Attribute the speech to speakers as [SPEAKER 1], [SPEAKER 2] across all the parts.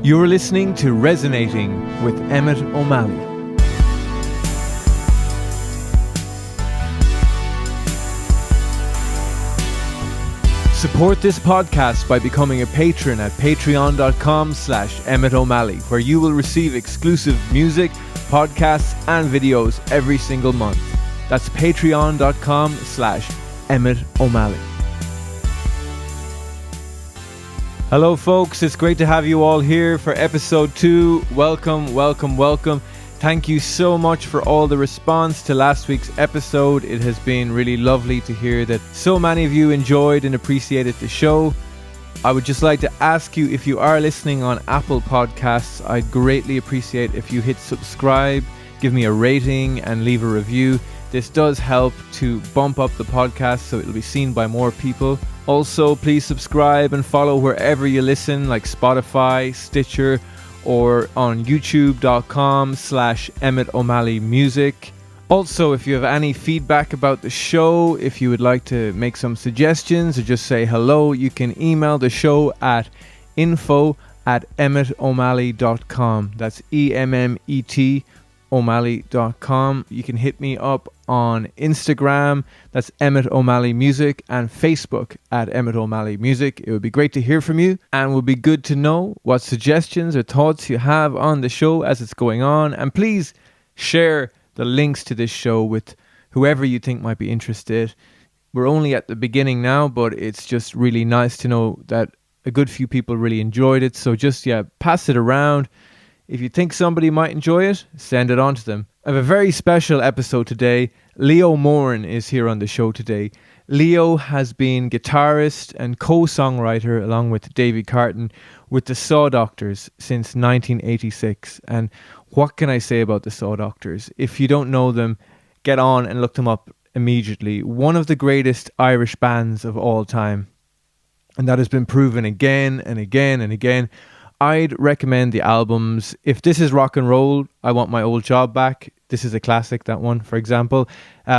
[SPEAKER 1] You're listening to Resonating with Emmet O'Malley. Support this podcast by becoming a patron at patreon.com/Emmet O'Malley, where you will receive exclusive music, podcasts, and videos every single month. That's patreon.com/Emmet O'Malley. Hello folks, it's great to have you all here for episode 2. Welcome. Thank you so much for all the response to last week's episode. It has been really lovely to hear that so many of you enjoyed and appreciated the show. I would just like to ask you, if you are listening on Apple Podcasts, I'd greatly appreciate if you hit subscribe, give me a rating and leave a review. This does help to bump up the podcast so it'll be seen by more people. Also, please subscribe and follow wherever you listen, like Spotify, Stitcher, or on youtube.com/Emmet O'Malley Music. Also, if you have any feedback about the show, if you would like to make some suggestions or just say hello, you can email the show at info@emmeto'malley.com. That's EMMET O'Malley.com. You can hit me up on Instagram, that's Emmet O'Malley Music, and Facebook at Emmet O'Malley Music. It would be great to hear from you, and would be good to know what suggestions or thoughts you have on the show as it's going on. And please share the links to this show with whoever you think might be interested. We're only at the beginning now, but it's just really nice to know that a good few people really enjoyed it. So just, pass it around. If you think somebody might enjoy it, send it on to them. I have a very special episode today. Leo Moran is here on the show today. Leo has been guitarist and co-songwriter along with Davy Carton with the Sawdoctors since 1986. And what can I say about the Sawdoctors? If you don't know them, get on and look them up immediately. One of the greatest Irish bands of all time. And that has been proven again and again and again. I'd recommend the albums. If this is rock and roll, I Want My Old Job Back. This is a classic, that one, for example.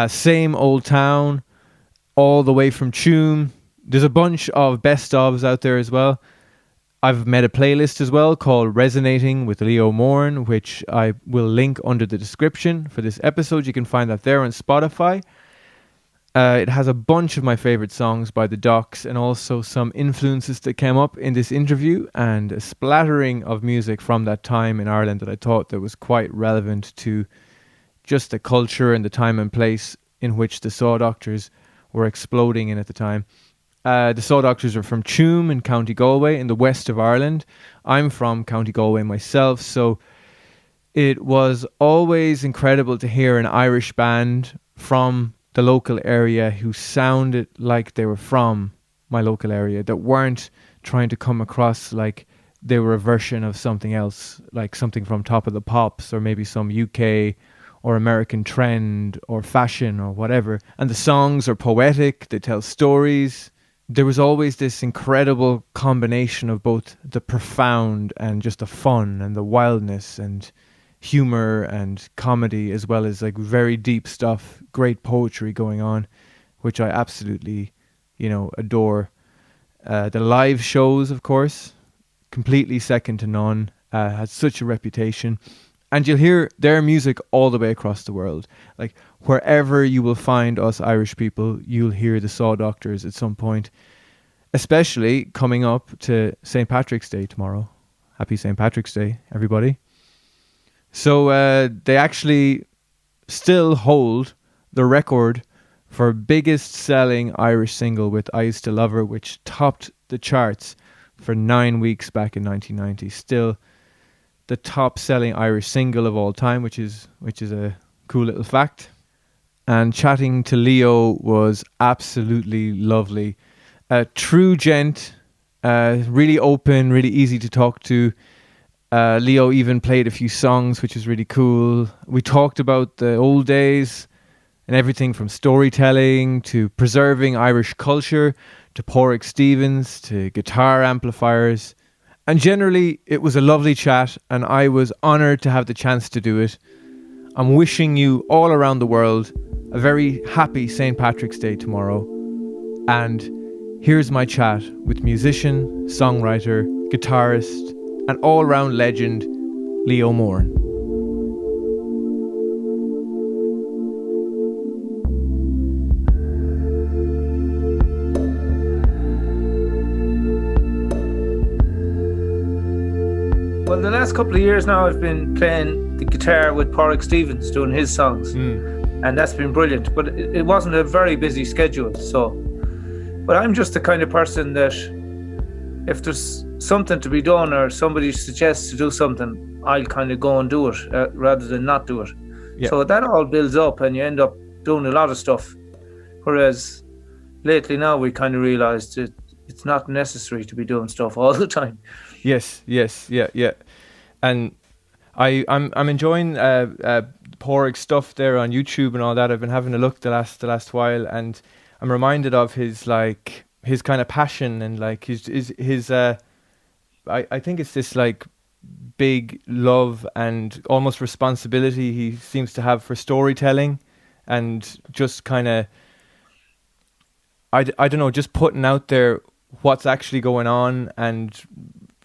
[SPEAKER 1] Same Old Town, all the way from Tuam. There's a bunch of best ofs out there as well. I've made a playlist as well called Resonating with Leo Moran, which I will link under the description for this episode. You can find that there on Spotify. It has a bunch of my favorite songs by the Docs and also some influences that came up in this interview and a splattering of music from that time in Ireland that I thought that was quite relevant to just the culture and the time and place in which the Sawdoctors were exploding in at the time. The Sawdoctors are from Tuam in County Galway in the west of Ireland. I'm from County Galway myself, so it was always incredible to hear an Irish band from the local area who sounded like they were from my local area, that weren't trying to come across like they were a version of something else, like something from Top of the Pops or maybe some UK or American trend or fashion or whatever. And the songs are poetic, they tell stories. There was always this incredible combination of both the profound and just the fun and the wildness and humor and comedy, as well as like very deep stuff, great poetry going on, which I absolutely, adore. The live shows, of course, completely second to none, had such a reputation. And you'll hear their music all the way across the world. Like wherever you will find us Irish people, you'll hear the Sawdoctors at some point, especially coming up to St. Patrick's Day tomorrow. Happy St. Patrick's Day, everybody. So they actually still hold the record for biggest selling Irish single with I Used to Love Her, which topped the charts for 9 weeks back in 1990. Still the top selling Irish single of all time, which is a cool little fact. And chatting to Leo was absolutely lovely. A true gent, really open, really easy to talk to. Leo even played a few songs, which was really cool. We talked about the old days and everything from storytelling to preserving Irish culture to Padraig Stevens to guitar amplifiers. And generally, it was a lovely chat and I was honoured to have the chance to do it. I'm wishing you all around the world a very happy St. Patrick's Day tomorrow. And Here's my chat with musician, songwriter, guitarist, and all-round legend, Leo Moran.
[SPEAKER 2] Well, the last couple of years now, I've been playing the guitar with Padraig Stevens, doing his songs, and that's been brilliant. But it wasn't a very busy schedule, so. But I'm just the kind of person that if there's something to be done or somebody suggests to do something, I'll kind of go and do it rather than not do it. Yeah. So that all builds up and you end up doing a lot of stuff. Whereas lately now we kind of realised that it's not necessary to be doing stuff all the time.
[SPEAKER 1] Yes, yeah. And I'm enjoying Padraig stuff there on YouTube and all that. I've been having a look the last while, and I'm reminded of his kind of passion and like his I think it's this like big love and almost responsibility he seems to have for storytelling, and just kind of I don't know, just putting out there what's actually going on and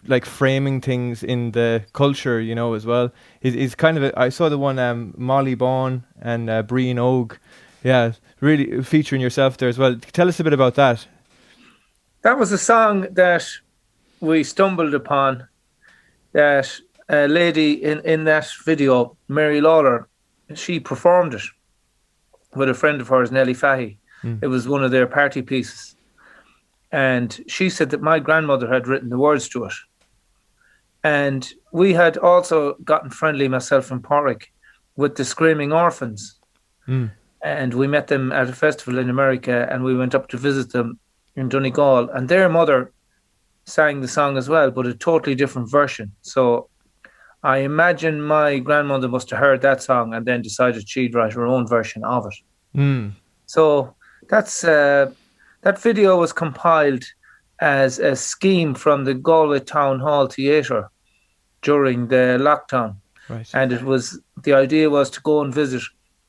[SPEAKER 1] like framing things in the culture, you know, as well. He's kind of I saw the one Molly Bawn and Brian Og, yeah, really featuring yourself there as well. Tell us a bit about that.
[SPEAKER 2] That was a song that we stumbled upon, that a lady in that video, Mary Lawler, she performed it with a friend of hers, Nellie Fahey. It was one of their party pieces. And she said that my grandmother had written the words to it. And we had also gotten friendly, myself and Padraig, with the Screaming Orphans. And we met them at a festival in America, and we went up to visit them in Donegal. And their mother sang the song as well, but a totally different version. So I imagine my grandmother must have heard that song and then decided she'd write her own version of it. So that's that video was compiled as a scheme from the Galway Town Hall Theatre during the lockdown.
[SPEAKER 1] Right.
[SPEAKER 2] And the idea was to go and visit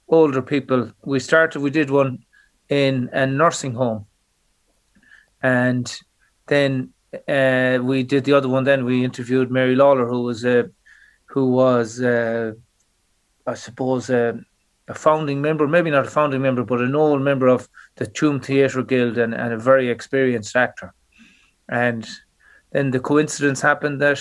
[SPEAKER 2] older people. We did one in a nursing home. And then we did the other one. Then we interviewed Mary Lawler, who was I suppose, a founding member, maybe not a founding member, but an old member of the Tuam Theatre Guild and a very experienced actor. And then the coincidence happened that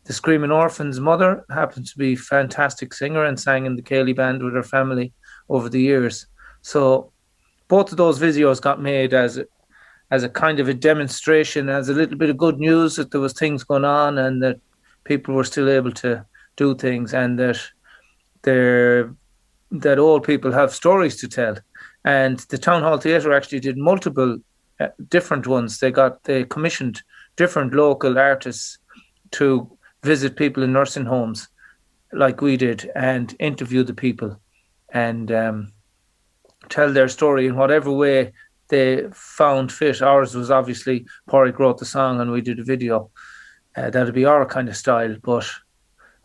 [SPEAKER 2] the Screaming Orphans' mother happened to be a fantastic singer and sang in the Cayley band with her family over the years. So both of those videos got made as a kind of a demonstration, as a little bit of good news that there was things going on and that people were still able to do things, and that old people have stories to tell. And the Town Hall Theatre actually did multiple different ones. They commissioned different local artists to visit people in nursing homes like we did and interview the people and tell their story in whatever way they found fit. Ours was obviously Padraig wrote the song and we did a video. That'd be our kind of style, but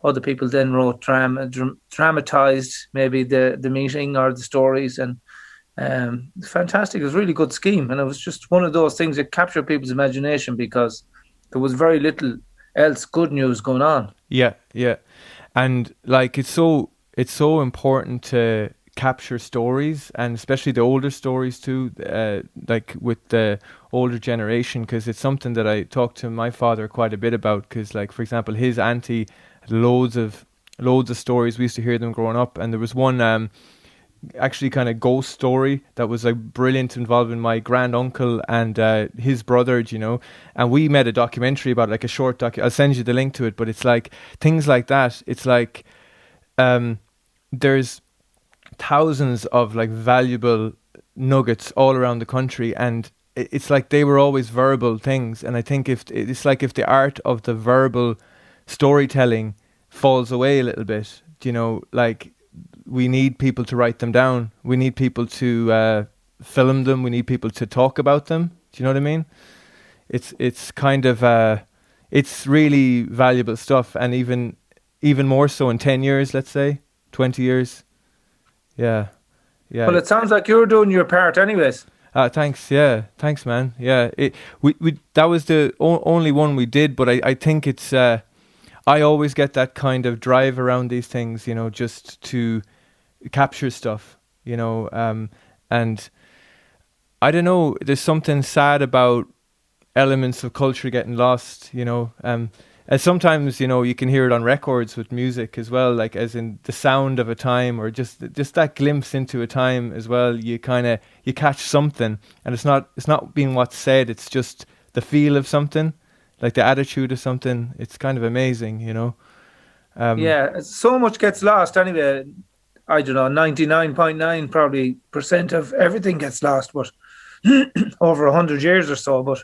[SPEAKER 2] other people then wrote dramatized maybe the meeting or the stories, and it's fantastic. It was a really good scheme, and it was just one of those things that captured people's imagination because there was very little else good news going on.
[SPEAKER 1] Yeah, and like it's so important to capture stories, and especially the older stories too, like with the older generation, because it's something that I talk to my father quite a bit about, because like for example his auntie had loads of stories. We used to hear them growing up, and there was one actually kind of ghost story that was like brilliant, involving my grand uncle and his brother, you know, and we made a documentary about it, like a short I'll send you the link to it, but it's like things like that. It's like there's thousands of like valuable nuggets all around the country, and it's like they were always verbal things, and I think if the art of the verbal storytelling falls away a little bit, you know, like we need people to write them down, we need people to film them, we need people to talk about them. Do you know what I mean? It's kind of it's really valuable stuff, and even more so in 10 years, let's say 20 years. Yeah.
[SPEAKER 2] Well, it sounds like you're doing your part anyways.
[SPEAKER 1] Thanks. Yeah, thanks, man. Yeah, we that was the only one we did, but I think it's I always get that kind of drive around these things, you know, just to capture stuff, you know, and I don't know. There's something sad about elements of culture getting lost, you know. And sometimes, you know, you can hear it on records with music as well, like as in the sound of a time, or just that glimpse into a time as well. You kind of you catch something, and it's not being what's said. It's just the feel of something, like the attitude of something. It's kind of amazing, you know. Um,
[SPEAKER 2] Yeah, so much gets lost anyway. I don't know, 99.9 probably percent of everything gets lost, but over 100 years or so. But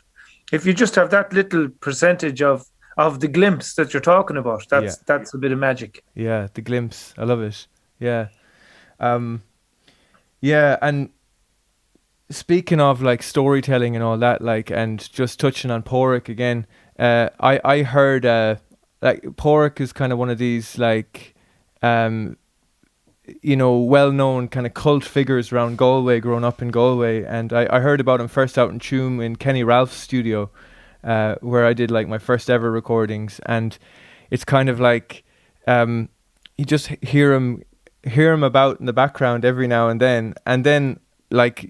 [SPEAKER 2] if you just have that little percentage of the glimpse that you're talking about,
[SPEAKER 1] yeah,
[SPEAKER 2] that's a bit of magic.
[SPEAKER 1] yeah, the glimpse. I love it. Yeah, um, yeah, and speaking of like storytelling and all that, like, and just touching on Porrick again, I heard like Porrick is kind of one of these like um you know, well known kind of cult figures around Galway, growing up in Galway, and I heard about him first out in Tuam in Kenny Ralph's studio, where I did like my first ever recordings, and it's kind of like you just hear him about in the background every now and then like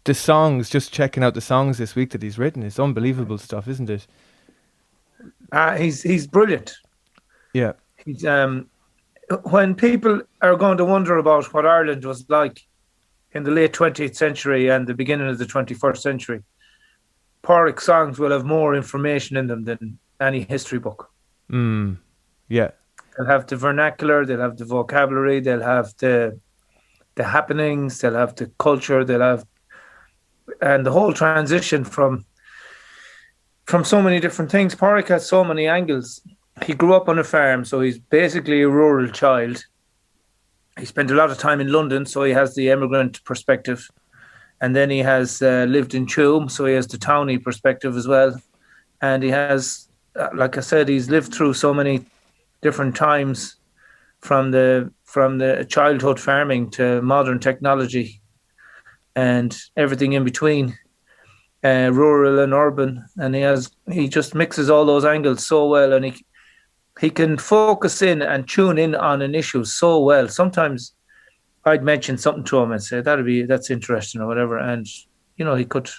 [SPEAKER 1] the songs, just checking out the songs this week that he's written. It's unbelievable stuff, isn't it?
[SPEAKER 2] He's brilliant.
[SPEAKER 1] Yeah.
[SPEAKER 2] He's when people are going to wonder about what Ireland was like in the late 20th century and the beginning of the 21st century, Porrick songs will have more information in them than any history book.
[SPEAKER 1] Yeah.
[SPEAKER 2] They'll have the vernacular, they'll have the vocabulary, they'll have the happenings, they'll have the culture, they'll have, and the whole transition from so many different things. Porrick has so many angles. He grew up on a farm, so he's basically a rural child. He spent a lot of time in London, so he has the immigrant perspective. And then he has lived in Tuam, so he has the townie perspective as well. And he has, like I said, he's lived through so many different times, from the childhood farming to modern technology and everything in between, rural and urban. And he just mixes all those angles so well, and he can focus in and tune in on an issue so well. Sometimes I'd mention something to him and say that's interesting or whatever, and you know, he could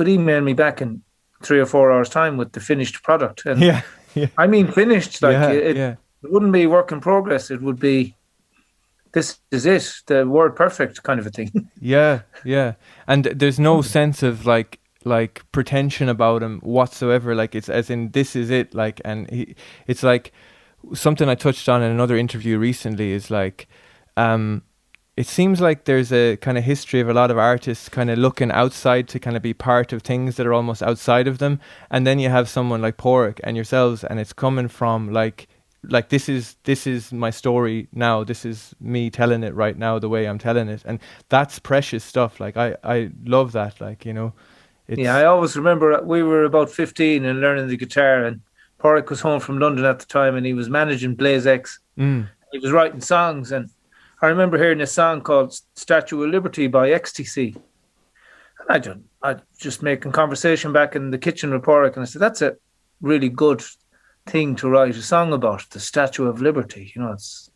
[SPEAKER 2] email me back in 3 or 4 hours time with the finished product. And
[SPEAKER 1] Yeah. Yeah.
[SPEAKER 2] I mean finished, like
[SPEAKER 1] Yeah.
[SPEAKER 2] it
[SPEAKER 1] Yeah.
[SPEAKER 2] wouldn't be work in progress. It would be, this is it, the word perfect kind of a thing.
[SPEAKER 1] Yeah, yeah, and there's no sense of like pretension about him whatsoever. Like, it's as in, this is it. Like, and it's like something I touched on in another interview recently is like, it seems like there's a kind of history of a lot of artists kind of looking outside to kind of be part of things that are almost outside of them, and then you have someone like Porrick and yourselves, and it's coming from like this is my story now, this is me telling it right now the way I'm telling it, and that's precious stuff. Like, I love that, like, you know.
[SPEAKER 2] Yeah, I always remember we were about 15 and learning the guitar, and Porrick was home from London at the time, and he was managing Blaze X. He was writing songs, and I remember hearing a song called Statue of Liberty by XTC. And I just making conversation back in the kitchen with Porrick, and I said, that's a really good thing to write a song about, the Statue of Liberty. You know, it's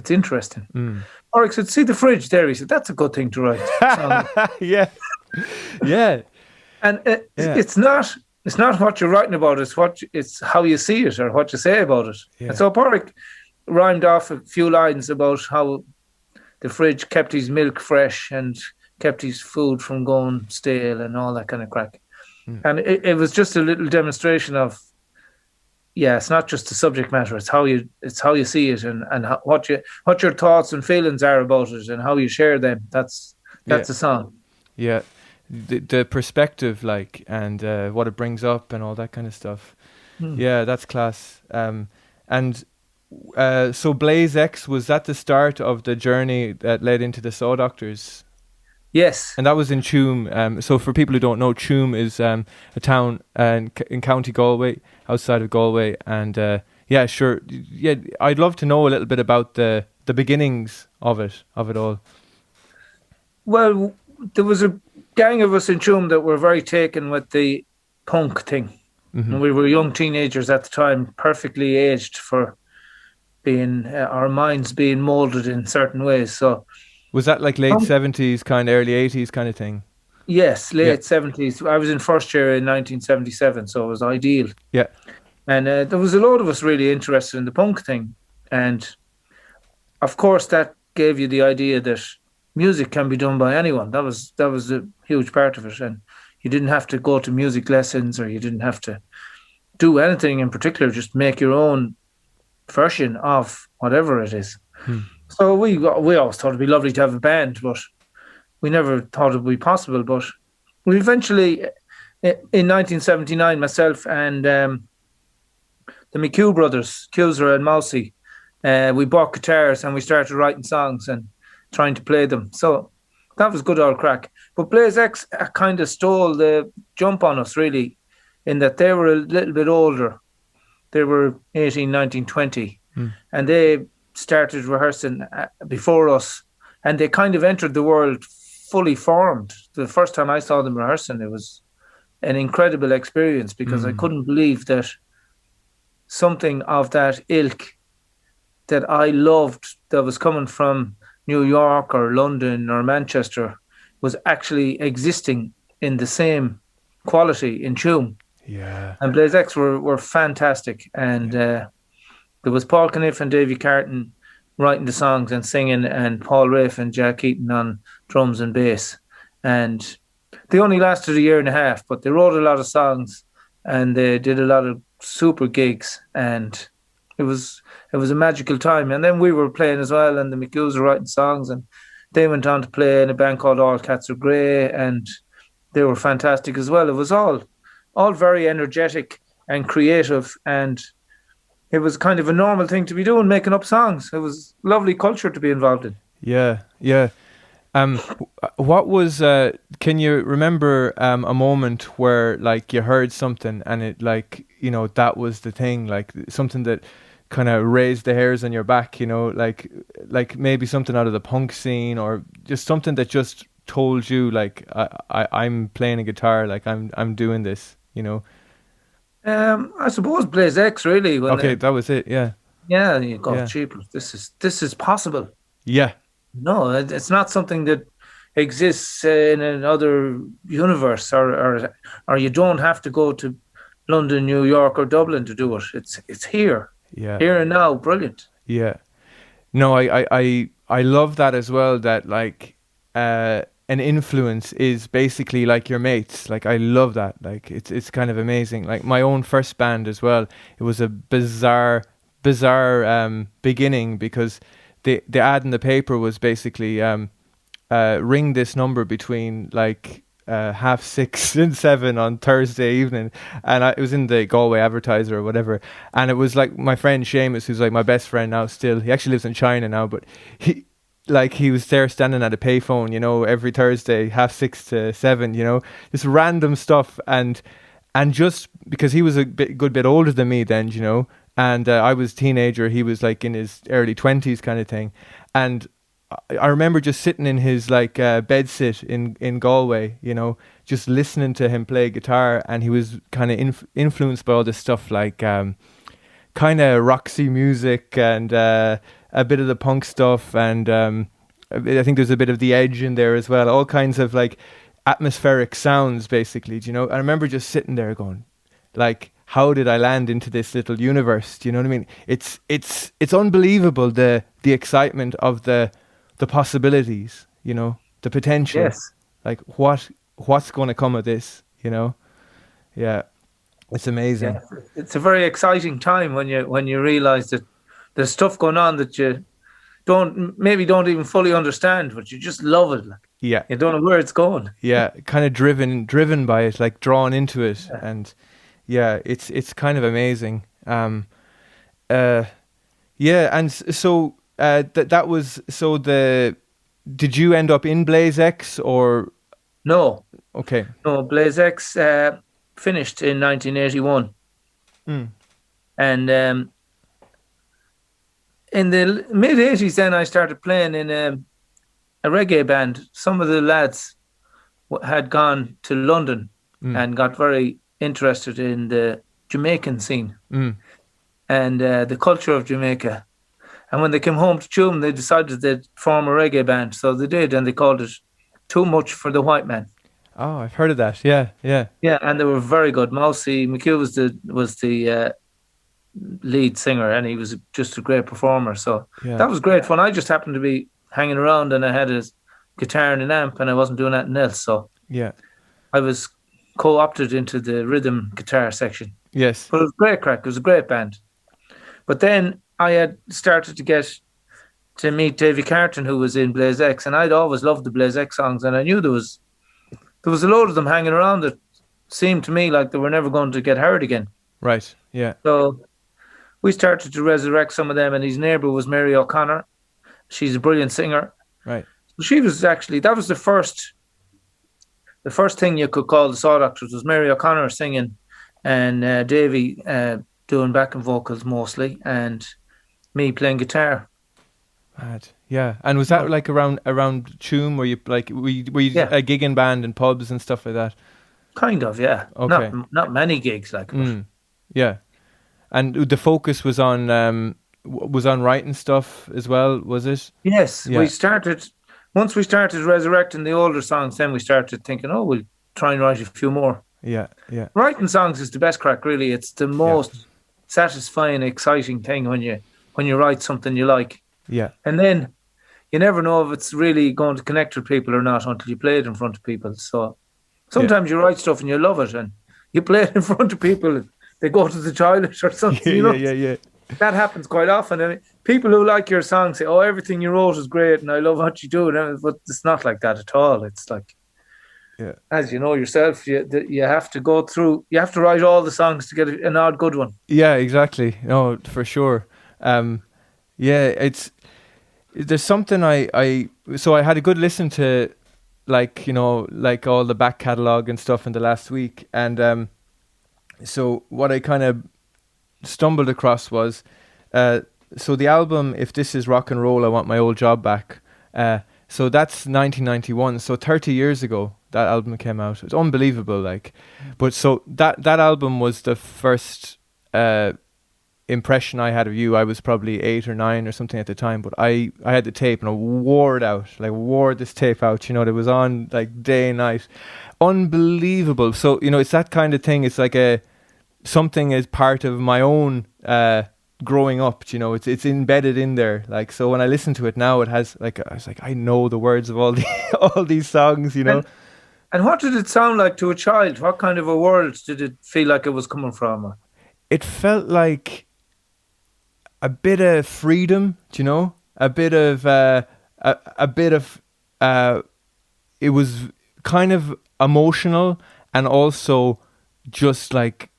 [SPEAKER 2] interesting. Porrick said, see the fridge there? He said, that's a good thing to write a song about.
[SPEAKER 1] Yeah. Yeah.
[SPEAKER 2] And it's not what you're writing about, it's how you see it or what you say about it.
[SPEAKER 1] Yeah.
[SPEAKER 2] And so Porrick rhymed off a few lines about how the fridge kept his milk fresh and kept his food from going stale and all that kind of crack. And it was just a little demonstration of, yeah, it's not just the subject matter, it's how you see it, and what your thoughts and feelings are about it and how you share them. That's a song. Yeah.
[SPEAKER 1] The perspective, like, and what it brings up and all that kind of stuff. Yeah, that's class. And so Blaze X, was that the start of the journey that led into the Sawdoctors?
[SPEAKER 2] Yes.
[SPEAKER 1] And that was in Tuam. So for people who don't know, Tuam is a town in County Galway, outside of Galway. And yeah, sure. Yeah, I'd love to know a little bit about the beginnings of it all.
[SPEAKER 2] Well, there was gang of us in Tuam that were very taken with the punk thing.
[SPEAKER 1] Mm-hmm.
[SPEAKER 2] And we were young teenagers at the time, perfectly aged for being our minds being molded in certain ways. So
[SPEAKER 1] Was that like late
[SPEAKER 2] punk,
[SPEAKER 1] 70s, kind of early 80s kind of thing?
[SPEAKER 2] yes,
[SPEAKER 1] Yeah.
[SPEAKER 2] late 70s. I was in first year in 1977, so it was ideal.
[SPEAKER 1] Yeah.
[SPEAKER 2] And there was a lot of us really interested in the punk thing. And of course, that gave you the idea that music can be done by anyone. That was a huge part of it. And you didn't have to go to music lessons, or you didn't have to do anything in particular, just make your own version of whatever it is.
[SPEAKER 1] Hmm.
[SPEAKER 2] So we always thought it'd be lovely to have a band, but we never thought it would be possible. But we eventually, in 1979, myself and the McHugh brothers, Kilser and Mousy, we bought guitars and we started writing songs and trying to play them. So that was good old crack. But Blaze X kind of stole the jump on us, really, in that they were a little bit older. They were 18, 19, 20. And they started rehearsing before us. And they kind of entered the world fully formed. The first time I saw them rehearsing, it was an incredible experience, because I couldn't believe that something of that ilk that I loved, that was coming from New York or London or Manchester, was actually existing in the same quality in Tuam.
[SPEAKER 1] Yeah.
[SPEAKER 2] And Blaze X were fantastic. And there was Paul Caniff and Davy Carton writing the songs and singing, and Paul Rafe and Jack Eaton on drums and bass. And they only lasted a year and a half, but they wrote a lot of songs and they did a lot of super gigs, and it was a magical time. And then we were playing as well, and the McHughes were writing songs, and they went on to play in a band called All Cats Are Grey, and they were fantastic as well. It was all very energetic and creative, and it was kind of a normal thing to be doing, making up songs. It was lovely culture to be involved in.
[SPEAKER 1] Yeah, yeah. What was? Can you remember a moment where like you heard something and it like that was the thing, like something that kind of raised the hairs on your back, like maybe something out of the punk scene, or just something that just told you like I'm playing a guitar, like I'm doing this,
[SPEAKER 2] I suppose Blaze X, really.
[SPEAKER 1] Okay, that was it. Yeah.
[SPEAKER 2] Yeah, you go,
[SPEAKER 1] Yeah.
[SPEAKER 2] cheaper. This is possible.
[SPEAKER 1] Yeah.
[SPEAKER 2] No, it's not something that exists in another universe, or you don't have to go to London, New York, or Dublin to do it. It's here,
[SPEAKER 1] Yeah.
[SPEAKER 2] here and now. Brilliant.
[SPEAKER 1] Yeah. No, I love that as well, that like an influence is basically like your mates. Like I love that. Like it's kind of amazing. Like my own first band as well, it was a bizarre beginning, because the ad in the paper was basically ring this number between like 6:30 and 7 on Thursday evening, and it was in the Galway Advertiser or whatever, and it was like my friend Seamus, who's like my best friend now still. He actually lives in China now, but he was there standing at a payphone, every Thursday 6:30 to 7, this random stuff, and just because he was a good bit older than me then, and I was a teenager, he was like in his early 20s kind of thing, and I remember just sitting in his like bedsit in Galway, just listening to him play guitar, and he was kind of influenced by all this stuff, like kind of Roxy music and a bit of the punk stuff, and I think there's a bit of the Edge in there as well, all kinds of like atmospheric sounds basically, I remember just sitting there going like, how did I land into this little universe? Do you know what I mean? It's unbelievable, the excitement of the possibilities, the potential.
[SPEAKER 2] Yes.
[SPEAKER 1] Like what's going to come of this, Yeah, it's amazing.
[SPEAKER 2] Yeah. It's a very exciting time when you realize that there's stuff going on that you don't even fully understand, but you just love it. Like,
[SPEAKER 1] Yeah,
[SPEAKER 2] you don't know where it's going.
[SPEAKER 1] yeah, kind of driven by it, like drawn into it.
[SPEAKER 2] Yeah.
[SPEAKER 1] And yeah, it's kind of amazing. Yeah, and so that was so did you end up in Blaze X or?
[SPEAKER 2] No,
[SPEAKER 1] Okay.
[SPEAKER 2] no, Blaze X finished in 1981. And in the mid 80s, then I started playing in a reggae band. Some of the lads had gone to London
[SPEAKER 1] Mm.
[SPEAKER 2] and got very interested in the Jamaican scene and the culture of Jamaica. And when they came home to Tuam, they decided they'd form a reggae band. So they did, and they called it Too Much for the White Man.
[SPEAKER 1] Oh, I've heard of that. Yeah, yeah,
[SPEAKER 2] Yeah, and they were very good. Mousy McHugh was the lead singer, and he was just a great performer. So
[SPEAKER 1] yeah,
[SPEAKER 2] that was great fun. I just happened to be hanging around, and I had a guitar and an amp, and I wasn't doing anything else. So
[SPEAKER 1] yeah.
[SPEAKER 2] I was co-opted into the rhythm guitar section.
[SPEAKER 1] Yes.
[SPEAKER 2] But it was great crack. It was a great band. But then I had started to get to meet Davy Carton, who was in Blaze X, and I'd always loved the Blaze X songs, and I knew there was a load of them hanging around that seemed to me like they were never going to get heard again.
[SPEAKER 1] Right. Yeah.
[SPEAKER 2] So we started to resurrect some of them, and his neighbour was Mary O'Connor. She's a brilliant singer.
[SPEAKER 1] Right.
[SPEAKER 2] So she was actually, that was the first thing you could call the Sawdoctors was Mary O'Connor singing, and Davy doing backing vocals mostly, and me playing guitar.
[SPEAKER 1] Mad. Yeah. And was that like around Tuam? Were you
[SPEAKER 2] Yeah.
[SPEAKER 1] a gigging band in pubs and stuff like that?
[SPEAKER 2] Kind of, yeah.
[SPEAKER 1] Okay.
[SPEAKER 2] Not many gigs like. But
[SPEAKER 1] Yeah. And the focus was on writing stuff as well, was it?
[SPEAKER 2] yes,
[SPEAKER 1] Yeah.
[SPEAKER 2] once we started resurrecting the older songs, then we started thinking, oh, we'll try and write a few more.
[SPEAKER 1] Yeah. Yeah.
[SPEAKER 2] Writing songs is the best crack, really. It's the most satisfying, exciting thing when you write something you like.
[SPEAKER 1] Yeah.
[SPEAKER 2] And then you never know if it's really going to connect with people or not until you play it in front of people. So sometimes you write stuff and you love it, and you play it in front of people and they go to the toilet or something.
[SPEAKER 1] Yeah.
[SPEAKER 2] That happens quite often. I mean, people who like your song say, oh, everything you wrote is great and I love what you do. But it's not like that at all. It's like, as you know yourself, you have to go through, you have to write all the songs to get an odd good one.
[SPEAKER 1] Yeah, exactly. No, for sure. There's something so I had a good listen to, like, like all the back catalogue and stuff in the last week. And so what I kind of stumbled across was, so the album, If This Is Rock and Roll, I Want My Old Job Back. So that's 1991. So 30 years ago, that album came out. It's unbelievable, like. But so that album was the first impression I had of you. I was probably 8 or 9 or something at the time, but I had the tape and I wore this tape out, that was on like day and night. Unbelievable. So, it's that kind of thing. It's like something as part of my own growing up, it's embedded in there. Like, so when I listen to it now, it has I know the words of all all these songs,
[SPEAKER 2] And what did it sound like to a child? What kind of a world did it feel like it was coming from?
[SPEAKER 1] It felt like a bit of freedom, a bit of it was kind of emotional and also just like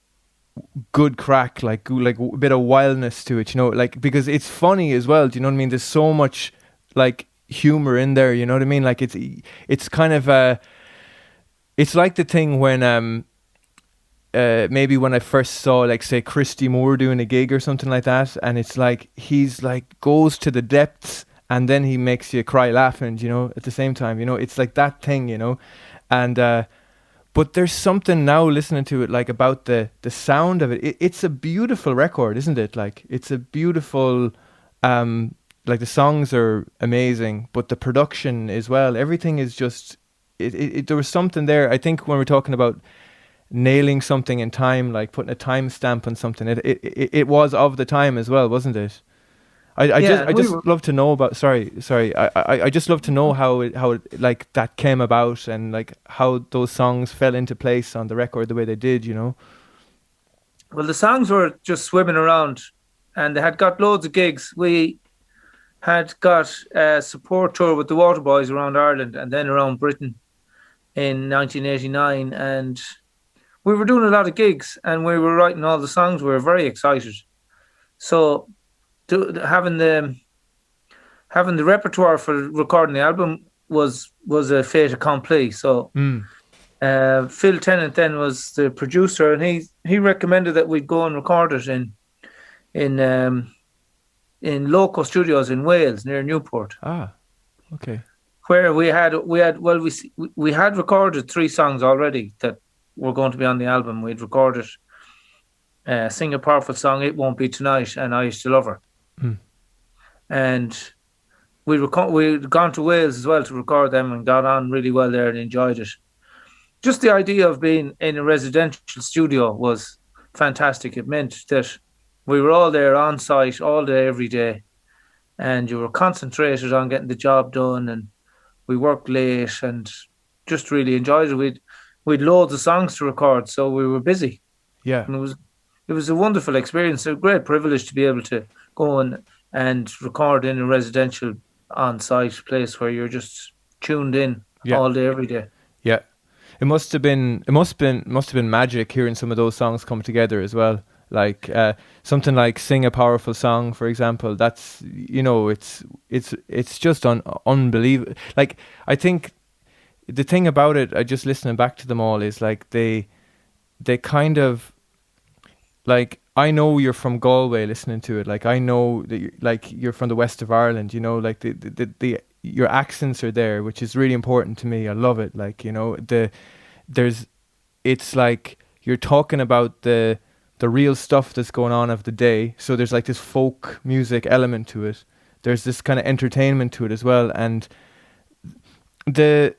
[SPEAKER 1] good crack, like a bit of wildness to it, like, because it's funny as well. Do you know what I mean? There's so much like humor in there. You know what I mean? Like it's kind of it's like the thing when maybe when I first saw, like, say, Christy Moore doing a gig or something like that, and it's like he's like goes to the depths and then he makes you cry laughing, at the same time, it's like that thing, and but there's something now listening to it, like, about the sound of it. It's a beautiful record, isn't it? Like, it's a beautiful, like, the songs are amazing, but the production as well, everything is just, there was something there. I think when we're talking about nailing something in time, like putting a time stamp on something, it was of the time as well, wasn't it? I just love to know about. Sorry. I just love to know how it like that came about, and like how those songs fell into place on the record the way they did.
[SPEAKER 2] Well, the songs were just swimming around, and they had got loads of gigs. We had got a support tour with the Waterboys around Ireland and then around Britain in 1989, and we were doing a lot of gigs and we were writing all the songs. We were very excited. So having the repertoire for recording the album was a fait accompli. So Phil Tennant then was the producer, and he recommended that we'd go and record it in Loco Studios in Wales near Newport.
[SPEAKER 1] Ah, okay.
[SPEAKER 2] where we had recorded 3 songs already that were going to be on the album. We'd recorded Sing a Powerful Song, It Won't Be Tonight, and I Used to Love Her.
[SPEAKER 1] Mm.
[SPEAKER 2] And we'd gone to Wales as well to record them and got on really well there and enjoyed it. Just the idea of being in a residential studio was fantastic. It meant that we were all there on site all day, every day, and you were concentrated on getting the job done, and we worked late and just really enjoyed it. We'd loads of songs to record, so we were busy.
[SPEAKER 1] Yeah.
[SPEAKER 2] And it was a wonderful experience, a great privilege to be able to go and record in a residential on-site place where you're just tuned in all day, every day.
[SPEAKER 1] Yeah. It must have been magic hearing some of those songs come together as well. Like something like Sing a Powerful Song, for example. That's, you know, it's just unbelievable. Like, I think the thing about it, I just listening back to them all, is like they kind of, like, I know you're from Galway listening to it. Like, I know that you're from the west of Ireland, you know, like the your accents are there, which is really important to me. I love it. Like, you know, it's like you're talking about the real stuff that's going on of the day. So there's like this folk music element to it. There's this kind of entertainment to it as well. And the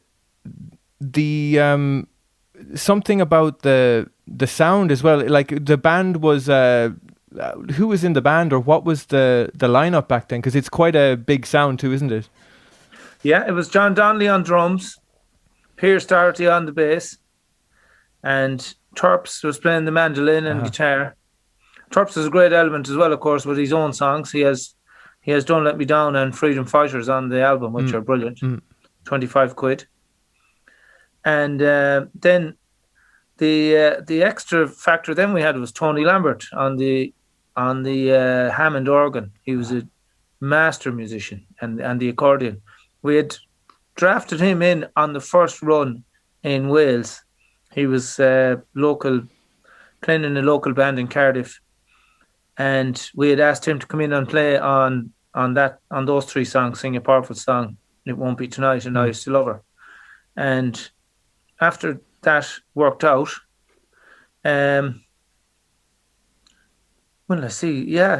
[SPEAKER 1] something about the sound as well. Like, the band was who was in the band, or what was the lineup back then? Because it's quite a big sound too, isn't it?
[SPEAKER 2] Yeah, it was John Donnelly on drums, Pierce Doherty on the bass, and Terps was playing the mandolin and guitar. Terps is a great element as well, of course, with his own songs. He has Don't Let Me Down and Freedom Fighters on the album, which are brilliant. 25 quid. And then the extra factor then we had was Tony Lambert on the Hammond organ. He was a master musician, and the accordion. We had drafted him in on the first run in Wales. He was playing in a local band in Cardiff, and we had asked him to come in and play on those 3 songs, Sing a Powerful Song, It Won't Be Tonight, and I Used to Love Her. And after that worked out, well, let's see. Yeah,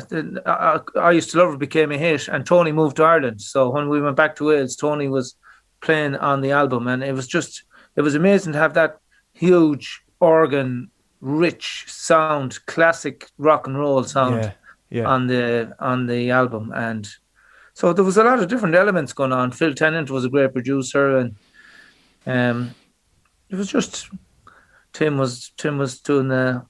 [SPEAKER 2] I Used to Love Her became a hit, and Tony moved to Ireland. So when we went back to Wales, Tony was playing on the album, and it was amazing to have that huge organ, rich sound, classic rock and roll sound on the album. And so there was a lot of different elements going on. Phil Tennant was a great producer, and it was just Tim was doing the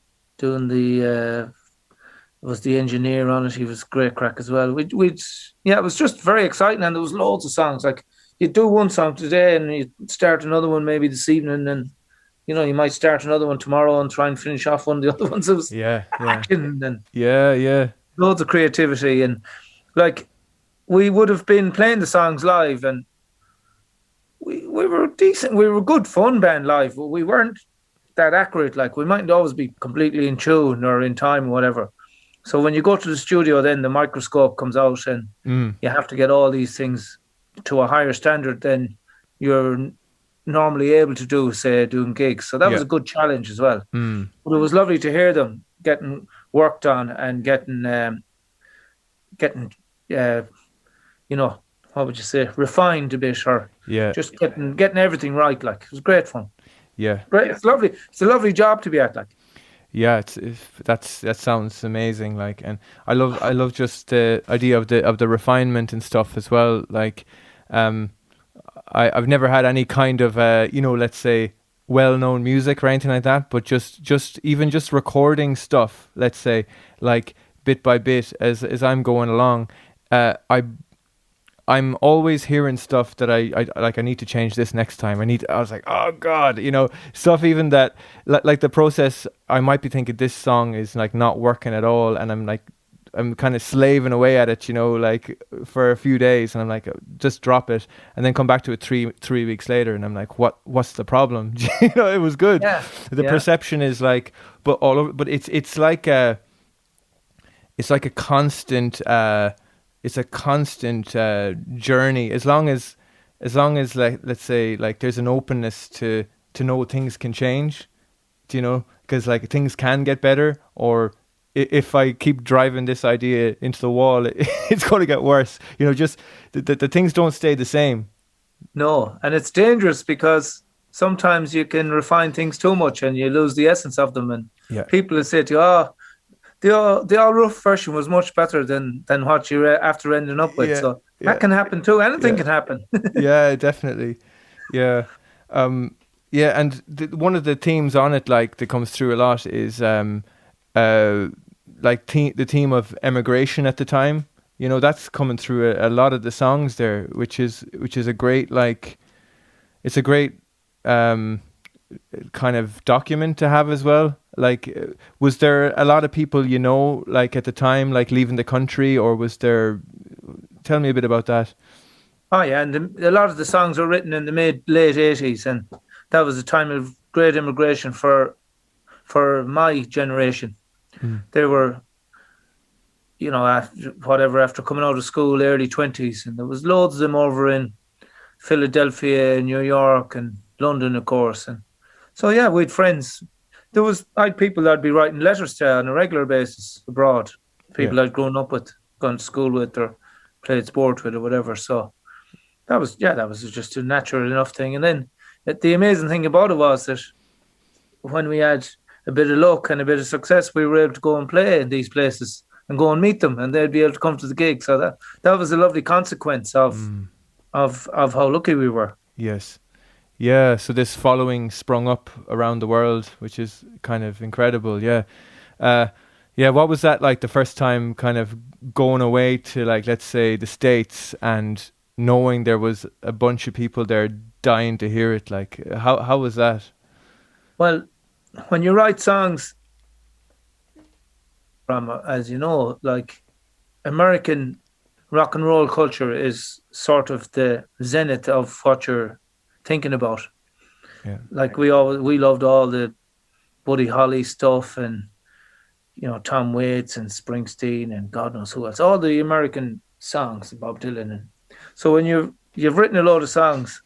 [SPEAKER 2] was the engineer on it. He was great crack as well. It was just very exciting, and there was loads of songs. Like, you'd do one song today and you'd start another one maybe this evening, and you know, you might start another one tomorrow and try and finish off one of the other ones. It was loads of creativity, and like, we would have been playing the songs live, and we were decent. We were a good fun band live, but we weren't that accurate. Like, we mightn't always be completely in tune or in time or whatever. So when you go to the studio, then the microscope comes out, and you have to get all these things to a higher standard than you're normally able to do, say, doing gigs. So that was a good challenge as well. But it was lovely to hear them getting worked on and getting you know, what would you say, refined a bit, or just getting everything right. Like, it was great fun. Yeah, great. It's lovely. It's a lovely job to be at. Like,
[SPEAKER 1] yeah, that sounds amazing. Like, and I love just the idea of the refinement and stuff as well. Like, I've never had any kind of you know, let's say, well-known music or anything like that, but just even recording stuff, let's say, like, bit by bit as I'm going along, I'm always hearing stuff that I like. I need to change this next time. I was like, oh God, you know, stuff even that, like the process, I might be thinking this song is like not working at all, and I'm kind of slaving away at it, you know, like for a few days, and I'm like, just drop it, and then come back to it three weeks later, and I'm like, what's the problem? You know, it was good. Yeah. The perception is like, but it's like a constant. It's a constant journey. As long as as long as, like, let's say, like, there's an openness to know things can change, do you know? Because, like, things can get better, or if I keep driving this idea into the wall, it's going to get worse. You know, just the things don't stay the same.
[SPEAKER 2] No, and it's dangerous because sometimes you can refine things too much and you lose the essence of them. And
[SPEAKER 1] Yeah.
[SPEAKER 2] people will say to you, "Oh, the all rough version was much better than what you after ending up with."
[SPEAKER 1] Yeah.
[SPEAKER 2] So that
[SPEAKER 1] Yeah.
[SPEAKER 2] can happen too. Anything
[SPEAKER 1] Yeah.
[SPEAKER 2] can happen.
[SPEAKER 1] Yeah, definitely. Yeah. Yeah, and one of the themes on it, like, that comes through a lot is like the theme of emigration at the time. You know, that's coming through a lot of the songs there, which is a great, like, it's a great kind of document to have as well. Like, was there a lot of people, you know, like, at the time, like, leaving the country, or was there? Tell me a bit about that.
[SPEAKER 2] Oh yeah, and a lot of the songs were written in the late 80s, and that was a time of great immigration for my generation. They were, you know, after coming out of school, early 20s, and there was loads of them over in Philadelphia, New York, and London, of course. And so yeah, we had friends. I had people that'd be writing letters to on a regular basis abroad. People I'd grown up with, gone to school with, or played sport with, or whatever. So that was just a natural enough thing. And then the amazing thing about it was that when we had a bit of luck and a bit of success, we were able to go and play in these places and go and meet them, and they'd be able to come to the gig. So that was a lovely consequence of how lucky we were.
[SPEAKER 1] Yes. Yeah, so this following sprung up around the world, which is kind of incredible. Yeah. Yeah, what was that like the first time kind of going away to, like, let's say, the States, and knowing there was a bunch of people there dying to hear it? Like, how was that?
[SPEAKER 2] Well, when you write songs from, as you know, like, American rock and roll culture is sort of the zenith of what you're thinking about.
[SPEAKER 1] Yeah.
[SPEAKER 2] Like, we loved all the Buddy Holly stuff, and, you know, Tom Waits and Springsteen and God knows who else, all the American songs, Bob Dylan. And so when you've written a load of songs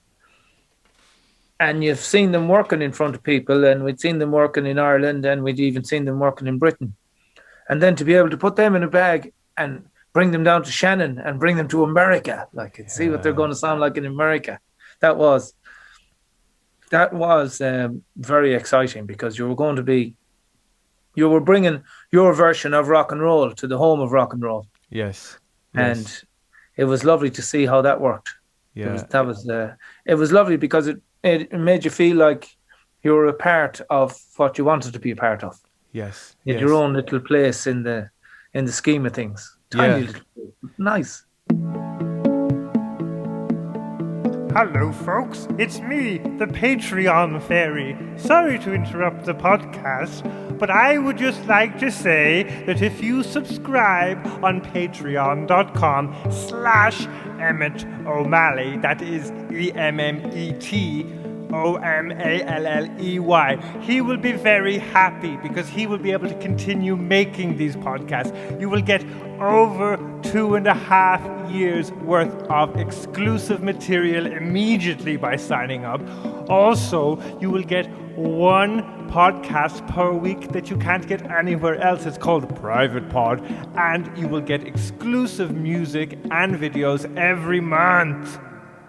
[SPEAKER 2] and you've seen them working in front of people, and we'd seen them working in Ireland, and we'd even seen them working in Britain, and then to be able to put them in a bag and bring them down to Shannon and bring them to America, like, and see what they're going to sound like in America, that was very exciting, because you were bringing your version of rock and roll to the home of rock and roll.
[SPEAKER 1] Yes.
[SPEAKER 2] And it was lovely to see how that worked.
[SPEAKER 1] Yeah.
[SPEAKER 2] It was lovely because it made you feel like you were a part of what you wanted to be a part of.
[SPEAKER 1] Yes.
[SPEAKER 2] In your own little place in the scheme of things. Tiny little place. Nice.
[SPEAKER 3] Hello, folks. It's me, the Patreon fairy. Sorry to interrupt the podcast, but I would just like to say that if you subscribe on patreon.com/Emmet O'Malley, that is EMMET OMALLEY, he will be very happy, because he will be able to continue making these podcasts. You will get over 2.5 years worth of exclusive material immediately by signing up. Also, you will get one podcast per week that you can't get anywhere else. It's called Private Pod, and you will get exclusive music and videos every month.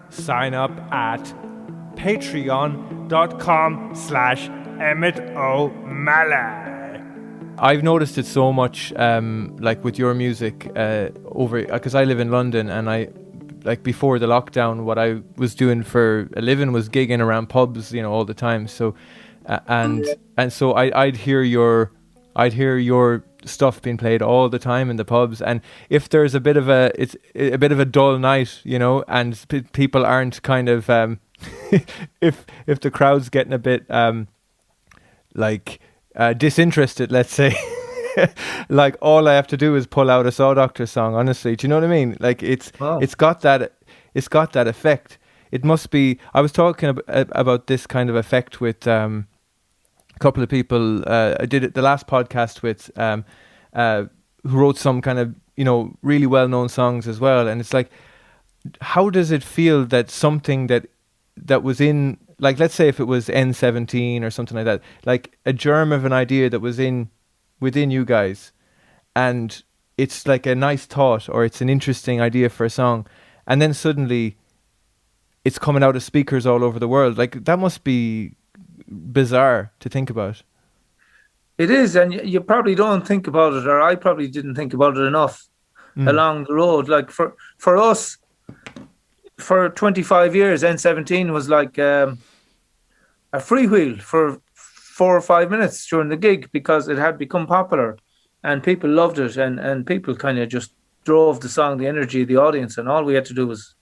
[SPEAKER 3] Sign up at patreon.com/Emmet O'Malley.
[SPEAKER 1] I've noticed it so much, like, with your music, over, because I live in London, and I, like, before the lockdown, what I was doing for a living was gigging around pubs, you know, all the time. So, and so I'd hear your stuff being played all the time in the pubs. And if there's a bit of a dull night, you know, and people aren't kind of, if the crowd's getting a bit, disinterested, let's say, like, all I have to do is pull out a Sawdoctor song, honestly. Do you know what I mean? Like, it's got that effect. It must be. I was talking about this kind of effect with a couple of people. I did it the last podcast with who wrote some kind of, you know, really well-known songs as well. And it's like, how does it feel that something that was in, like, let's say if it was N17 or something like that, like a germ of an idea that was within you guys, and it's like a nice thought or it's an interesting idea for a song, and then suddenly it's coming out of speakers all over the world. Like, that must be bizarre to think about.
[SPEAKER 2] It is, and you probably don't think about it, or I probably didn't think about it enough along the road. Like for us, for 25 years, N17 was like a freewheel for 4 or 5 minutes during the gig, because it had become popular and people loved it, and people kind of just drove the song, the energy of the audience, and all we had to do was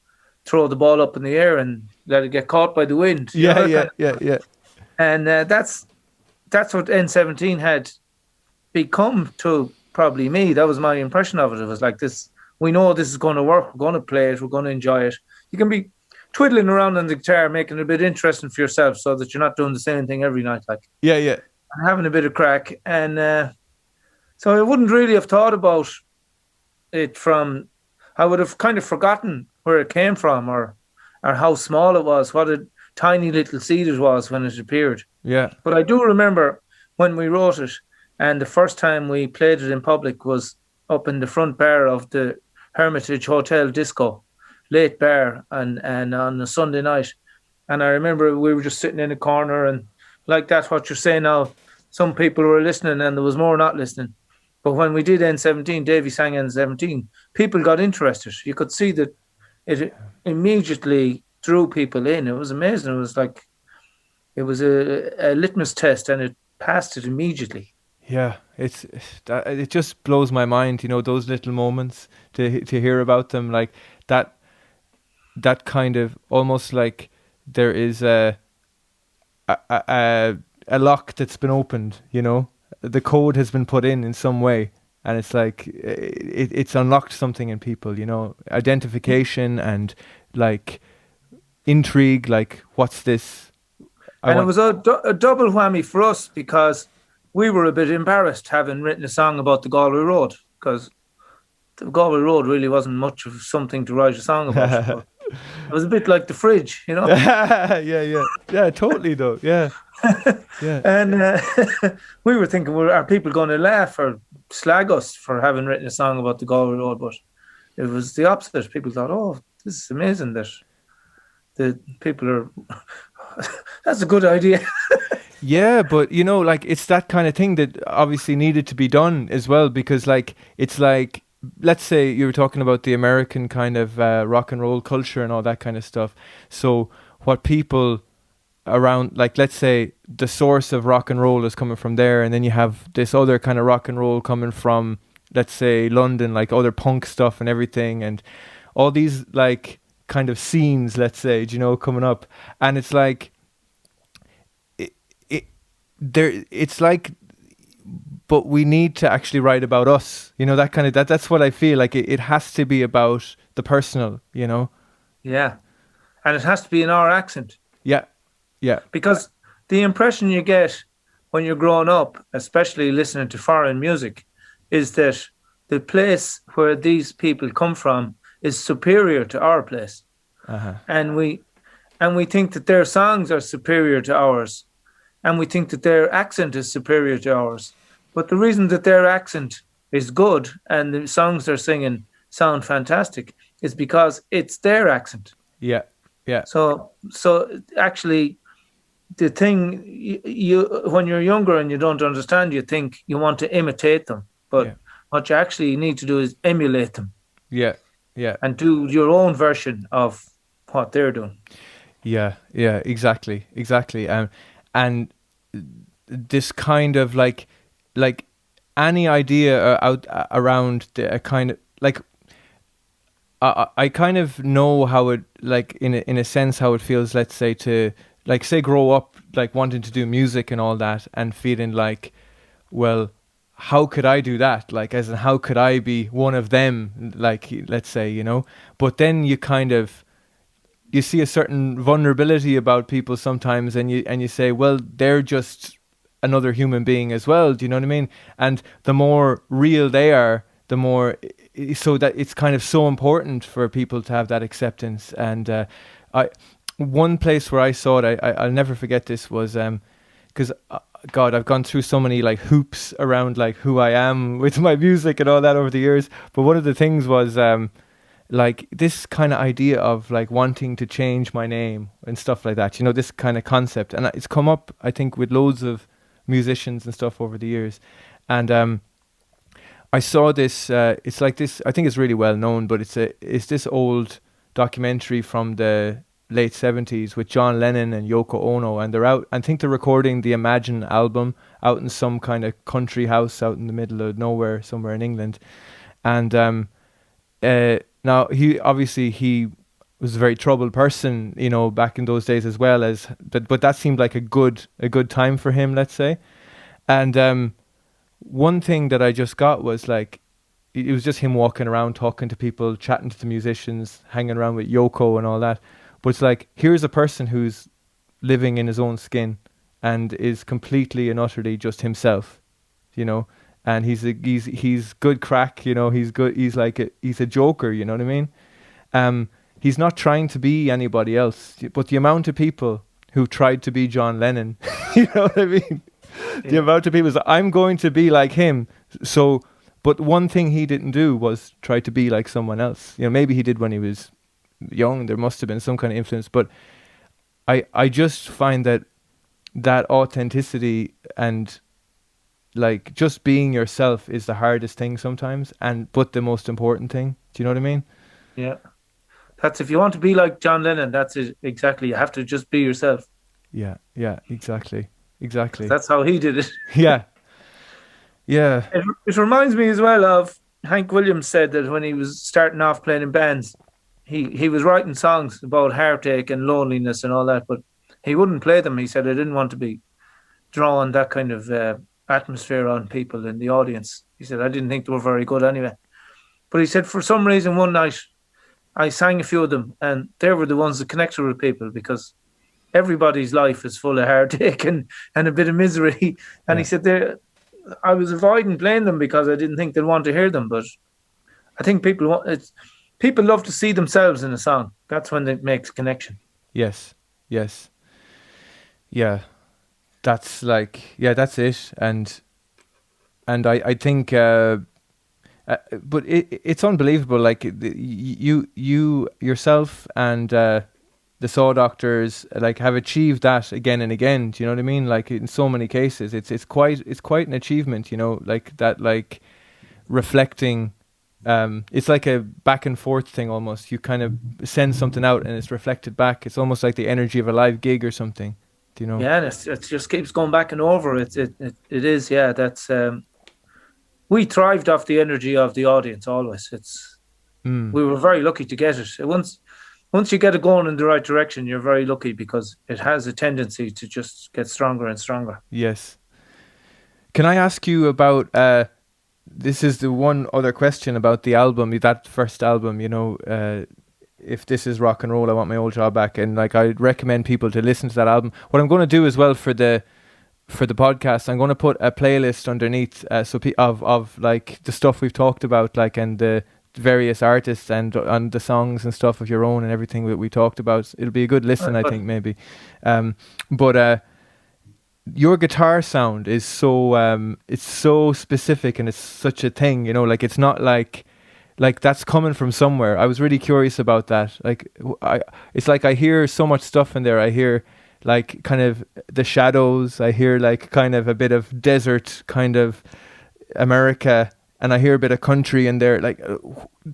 [SPEAKER 2] throw the ball up in the air and let it get caught by the wind.
[SPEAKER 1] Yeah.
[SPEAKER 2] And that's what N17 had become to probably me. That was my impression of it. It was like this, we know this is going to work, we're going to play it, we're going to enjoy it. You can be twiddling around on the guitar, making it a bit interesting for yourself so that you're not doing the same thing every night. Like,
[SPEAKER 1] Yeah.
[SPEAKER 2] having a bit of crack. And so I wouldn't really have thought about it from, I would have kind of forgotten where it came from, or how small it was, what a tiny little seed it was when it appeared.
[SPEAKER 1] Yeah.
[SPEAKER 2] But I do remember when we wrote it, and the first time we played it in public was up in the front bar of the Hermitage Hotel Disco, late bar, and on a Sunday night. And I remember we were just sitting in a corner, and like that's what you're saying now, some people were listening and there was more not listening. But when we did N17, Davey sang N17, people got interested. You could see that it immediately drew people in. It was amazing. It was like, it was a litmus test, and it passed it immediately.
[SPEAKER 1] Yeah, it just blows my mind, those little moments, to hear about them, like that kind of, almost like there is a lock that's been opened, the code has been put in some way, and it's like it's unlocked something in people, identification and like intrigue, like what's this?
[SPEAKER 2] It was a double whammy for us, because we were a bit embarrassed having written a song about the Galway Road, because the Galway Road really wasn't much of something to write a song about. It was a bit like the fridge,
[SPEAKER 1] Yeah, totally though. Yeah.
[SPEAKER 2] And we were thinking, well, are people going to laugh or slag us for having written a song about the Galway Road? But it was the opposite. People thought, oh, this is amazing that the people are that's a good idea.
[SPEAKER 1] Yeah, but like, it's that kind of thing that obviously needed to be done as well, because like, it's like, let's say you were talking about the American kind of rock and roll culture and all that kind of stuff. So what people around, like, let's say the source of rock and roll is coming from there, and then you have this other kind of rock and roll coming from, let's say, London, like other punk stuff and everything, and all these like kind of scenes, let's say, coming up, and it's like it's like, but we need to actually write about us, that kind of, that's what I feel like. It has to be about the personal,
[SPEAKER 2] Yeah, and it has to be in our accent.
[SPEAKER 1] Yeah,
[SPEAKER 2] because the impression you get when you're growing up, especially listening to foreign music, is that the place where these people come from is superior to our place. And we think that their songs are superior to ours, and we think that their accent is superior to ours. But the reason that their accent is good and the songs they're singing sound fantastic is because it's their accent.
[SPEAKER 1] Yeah.
[SPEAKER 2] So actually, the thing, you when you're younger and you don't understand, you think you want to imitate them, but what you actually need to do is emulate them.
[SPEAKER 1] Yeah.
[SPEAKER 2] And do your own version of what they're doing.
[SPEAKER 1] Yeah, exactly. And this kind of like any idea out around the kind of like, I kind of know how it, like, in a sense, how it feels, let's say, to like, say, grow up like wanting to do music and all that, and feeling like, well, how could I do that? Like, as in, how could I be one of them? Like, let's say, but then you kind of, you see a certain vulnerability about people sometimes, and you say, well, they're just another human being as well. Do you know what I mean? And the more real they are, the more, so that it's kind of so important for people to have that acceptance. And I, one place where I saw it, I'll never forget this, was because God, I've gone through so many like hoops around like who I am with my music and all that over the years. But one of the things was like this kind of idea of like wanting to change my name and stuff like that, you know, this kind of concept. And it's come up, I think, with loads of musicians and stuff over the years. And I saw this, it's like this, I think it's really well known, but it's this old documentary from the late 70s with John Lennon and Yoko Ono, and they're out, I think they're recording the Imagine album out in some kind of country house out in the middle of nowhere somewhere in England. And now he was a very troubled person, you know, back in those days as well, as but that seemed like a good time for him, let's say. And one thing that I just got was like, it was just him walking around, talking to people, chatting to the musicians, hanging around with Yoko and all that. But it's like, here's a person who's living in his own skin and is completely and utterly just himself, you know. And he's good crack, you know. He's good. He's a joker, you know what I mean. He's not trying to be anybody else. But the amount of people who tried to be John Lennon, you know what I mean. Yeah. The amount of people is, I'm going to be like him. So, but one thing he didn't do was try to be like someone else. You know, maybe he did when he was young. There must have been some kind of influence. But I just find that authenticity and like just being yourself is the hardest thing sometimes, but the most important thing. Do you know what I mean?
[SPEAKER 2] Yeah. That's, if you want to be like John Lennon, that's it exactly. You have to just be yourself.
[SPEAKER 1] Yeah, exactly.
[SPEAKER 2] That's how he did it.
[SPEAKER 1] Yeah.
[SPEAKER 2] It reminds me as well of Hank Williams said that when he was starting off playing in bands, he was writing songs about heartache and loneliness and all that, but he wouldn't play them. He said, I didn't want to be drawing that kind of atmosphere on people in the audience. He said, I didn't think they were very good anyway. But he said, for some reason, one night I sang a few of them, and they were the ones that connected with people, because everybody's life is full of heartache and a bit of misery. And he said, I was avoiding playing them because I didn't think they'd want to hear them. But I think people love to see themselves in a song. That's when it makes connection.
[SPEAKER 1] Yes. Yeah. That's like, that's it. And I think, but it's unbelievable. Like you yourself and the Sawdoctors like have achieved that again and again. Do you know what I mean? Like in so many cases, it's quite an achievement. You know, like that, like reflecting. It's like a back and forth thing almost. You kind of send something out and it's reflected back. It's almost like the energy of a live gig or something. Do you know?
[SPEAKER 2] Yeah, it just keeps going back and over. It is. Yeah, that's. We thrived off the energy of the audience always. We were very lucky to get it. Once you get it going in the right direction, you're very lucky, because it has a tendency to just get stronger and stronger.
[SPEAKER 1] Yes. Can I ask you about, this is the one other question about the album, that first album, you know, If This Is Rock and Roll, I Want My Old Job Back. And like, I'd recommend people to listen to that album. What I'm going to do as well for the podcast, I'm going to put a playlist underneath of like the stuff we've talked about, like, and the various artists and the songs and stuff of your own and everything that we talked about. It'll be a good listen, I think, maybe. But your guitar sound is so it's so specific, and it's such a thing, you know, like it's not like that's coming from somewhere. I was really curious about that. Like it's like I hear so much stuff in there. I hear like kind of the Shadows, I hear like kind of a bit of desert kind of America, and I hear a bit of country in there. Like,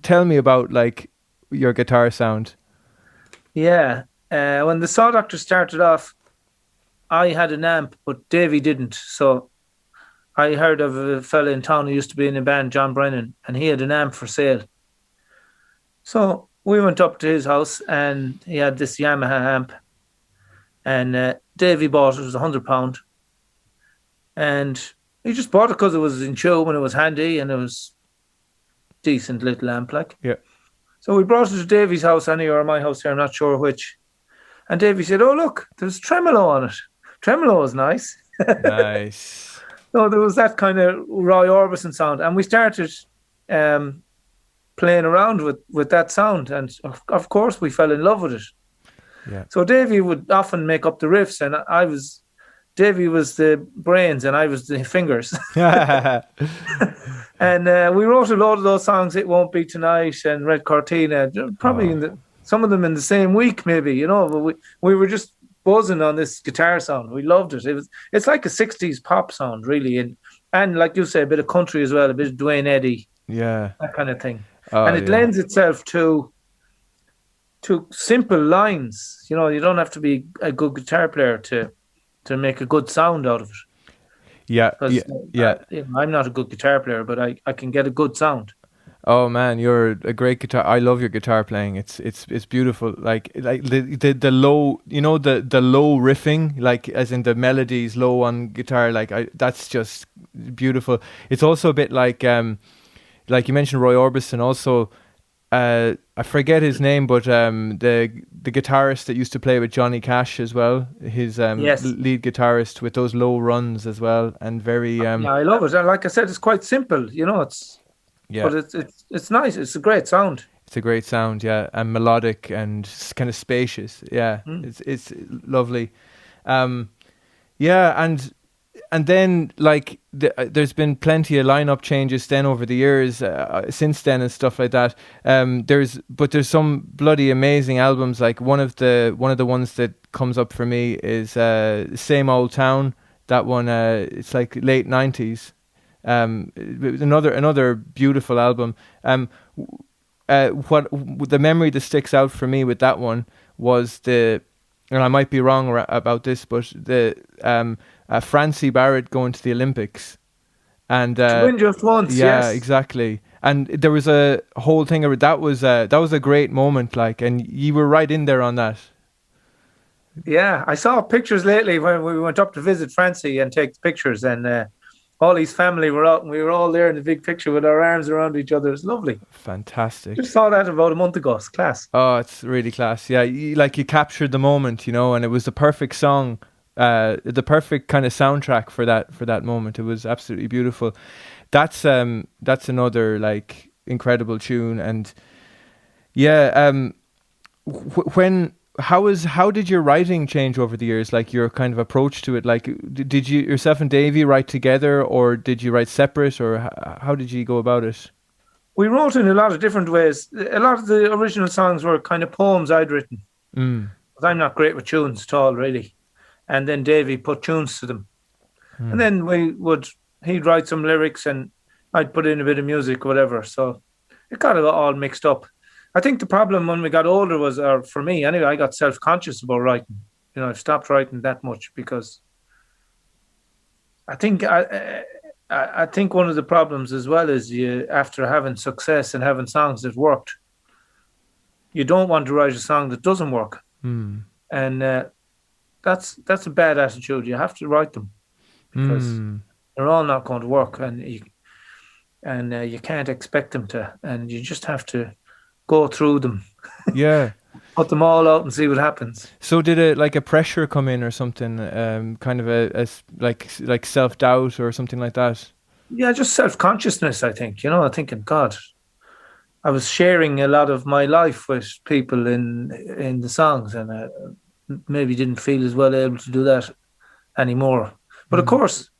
[SPEAKER 1] tell me about like your guitar sound.
[SPEAKER 2] Yeah, when the Sawdoctor started off, I had an amp, but Davey didn't. So I heard of a fella in town who used to be in a band, John Brennan, and he had an amp for sale. So we went up to his house, and he had this Yamaha amp, and Davey bought it. It was £100, and he just bought it because it was in Tuam and it was handy and it was decent little amp, like.
[SPEAKER 1] Yeah. So
[SPEAKER 2] we brought it to Davey's house, or my house here, I'm not sure which. And Davey said, "Oh, look, there's tremolo on it. Tremolo is nice."
[SPEAKER 1] Nice.
[SPEAKER 2] So there was that kind of Roy Orbison sound. And we started playing around with that sound, and of course we fell in love with it.
[SPEAKER 1] Yeah.
[SPEAKER 2] So Davey would often make up the riffs, and Davey was the brains, and I was the fingers. And we wrote a lot of those songs. It Won't Be Tonight and Red Cortina, probably some of them in the same week, maybe. But we were just buzzing on this guitar sound. We loved it. It's like a '60s pop sound, really, and like you say, a bit of country as well, a bit of Dwayne Eddy, that kind of thing. And it lends itself to simple lines. You don't have to be a good guitar player to make a good sound out of it.
[SPEAKER 1] Yeah.
[SPEAKER 2] I'm not a good guitar player, but I can get a good sound.
[SPEAKER 1] Oh man, you're a great guitar. I love your guitar playing. It's beautiful. Like the low, the low riffing, like as in the melodies low on guitar. That's just beautiful. It's also a bit like you mentioned Roy Orbison. Also, I forget his name, but the guitarist that used to play with Johnny Cash as well. His lead guitarist with those low runs as well, and very.
[SPEAKER 2] Yeah, I love it. And like I said, it's quite simple. It's. Yeah. But it's nice. It's a great sound.
[SPEAKER 1] It's a great sound, yeah, and melodic and kind of spacious. Yeah, it's lovely. Yeah, and then like there's been plenty of lineup changes then over the years since then and stuff like that. There's some bloody amazing albums. Like one of the ones that comes up for me is Same Old Town. That one, it's like late '90s. Another beautiful album. What the memory that sticks out for me with that one was and I might be wrong about this, but the Francie Barrett going to the Olympics, and
[SPEAKER 2] to win just once.
[SPEAKER 1] Yeah,
[SPEAKER 2] yes.
[SPEAKER 1] Exactly. And there was a whole thing about that was a great moment, like, and you were right in there on that.
[SPEAKER 2] Yeah, I saw pictures lately when we went up to visit Francie and take pictures, and all his family were out, and we were all there in the big picture with our arms around each other. It's lovely.
[SPEAKER 1] Fantastic.
[SPEAKER 2] Just saw that about a month ago. It's class.
[SPEAKER 1] Oh, it's really class. Yeah, you captured the moment, and it was the perfect song, the perfect kind of soundtrack for that moment. It was absolutely beautiful. That's another like incredible tune, and yeah, how did your writing change over the years? Like your kind of approach to it? Like, did you yourself and Davey write together, or did you write separate, or how did you go about it?
[SPEAKER 2] We wrote in a lot of different ways. A lot of the original songs were kind of poems I'd written. But I'm not great with tunes at all, really. And then Davey put tunes to them. And then he'd write some lyrics and I'd put in a bit of music, whatever. So it kind of got all mixed up. I think the problem when we got older was, for me anyway, I got self-conscious about writing. I've stopped writing that much because I think I think one of the problems as well is after having success and having songs that worked, you don't want to write a song that doesn't work. And that's a bad attitude. You have to write them because they're all not going to work, and you can't expect them to, and you just have to go through them.
[SPEAKER 1] Yeah.
[SPEAKER 2] Put them all out and see what happens.
[SPEAKER 1] So did a pressure come in or something, kind of a like self-doubt or something like that?
[SPEAKER 2] Yeah, just self-consciousness, I think. Thinking, God, I was sharing a lot of my life with people in the songs, and I maybe didn't feel as well able to do that anymore. But of course,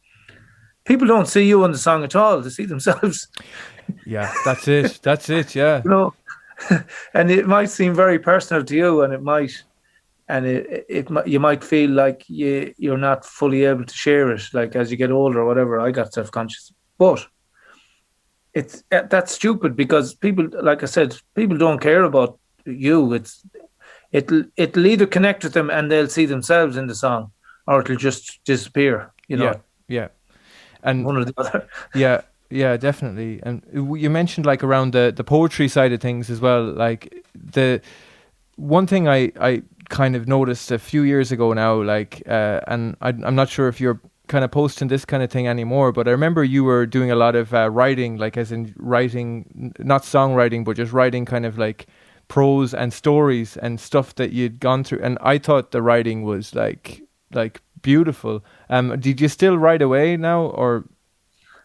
[SPEAKER 2] people don't see you in the song at all. They see themselves.
[SPEAKER 1] Yeah, that's it. That's it, yeah.
[SPEAKER 2] And it might seem very personal to you, and you might feel like you're not fully able to share it. Like as you get older or whatever, I got self-conscious, but that's stupid because people, like I said, people don't care about you. It'll either connect with them and they'll see themselves in the song, or it'll just disappear.
[SPEAKER 1] Yeah, and
[SPEAKER 2] one or the other.
[SPEAKER 1] Yeah, definitely. And you mentioned like around the poetry side of things as well. Like the one thing I kind of noticed a few years ago now, like, and I'm not sure if you're kind of posting this kind of thing anymore, but I remember you were doing a lot of writing, like as in writing, not songwriting, but just writing kind of like prose and stories and stuff that you'd gone through. And I thought the writing was like beautiful. Did you still write away now, or?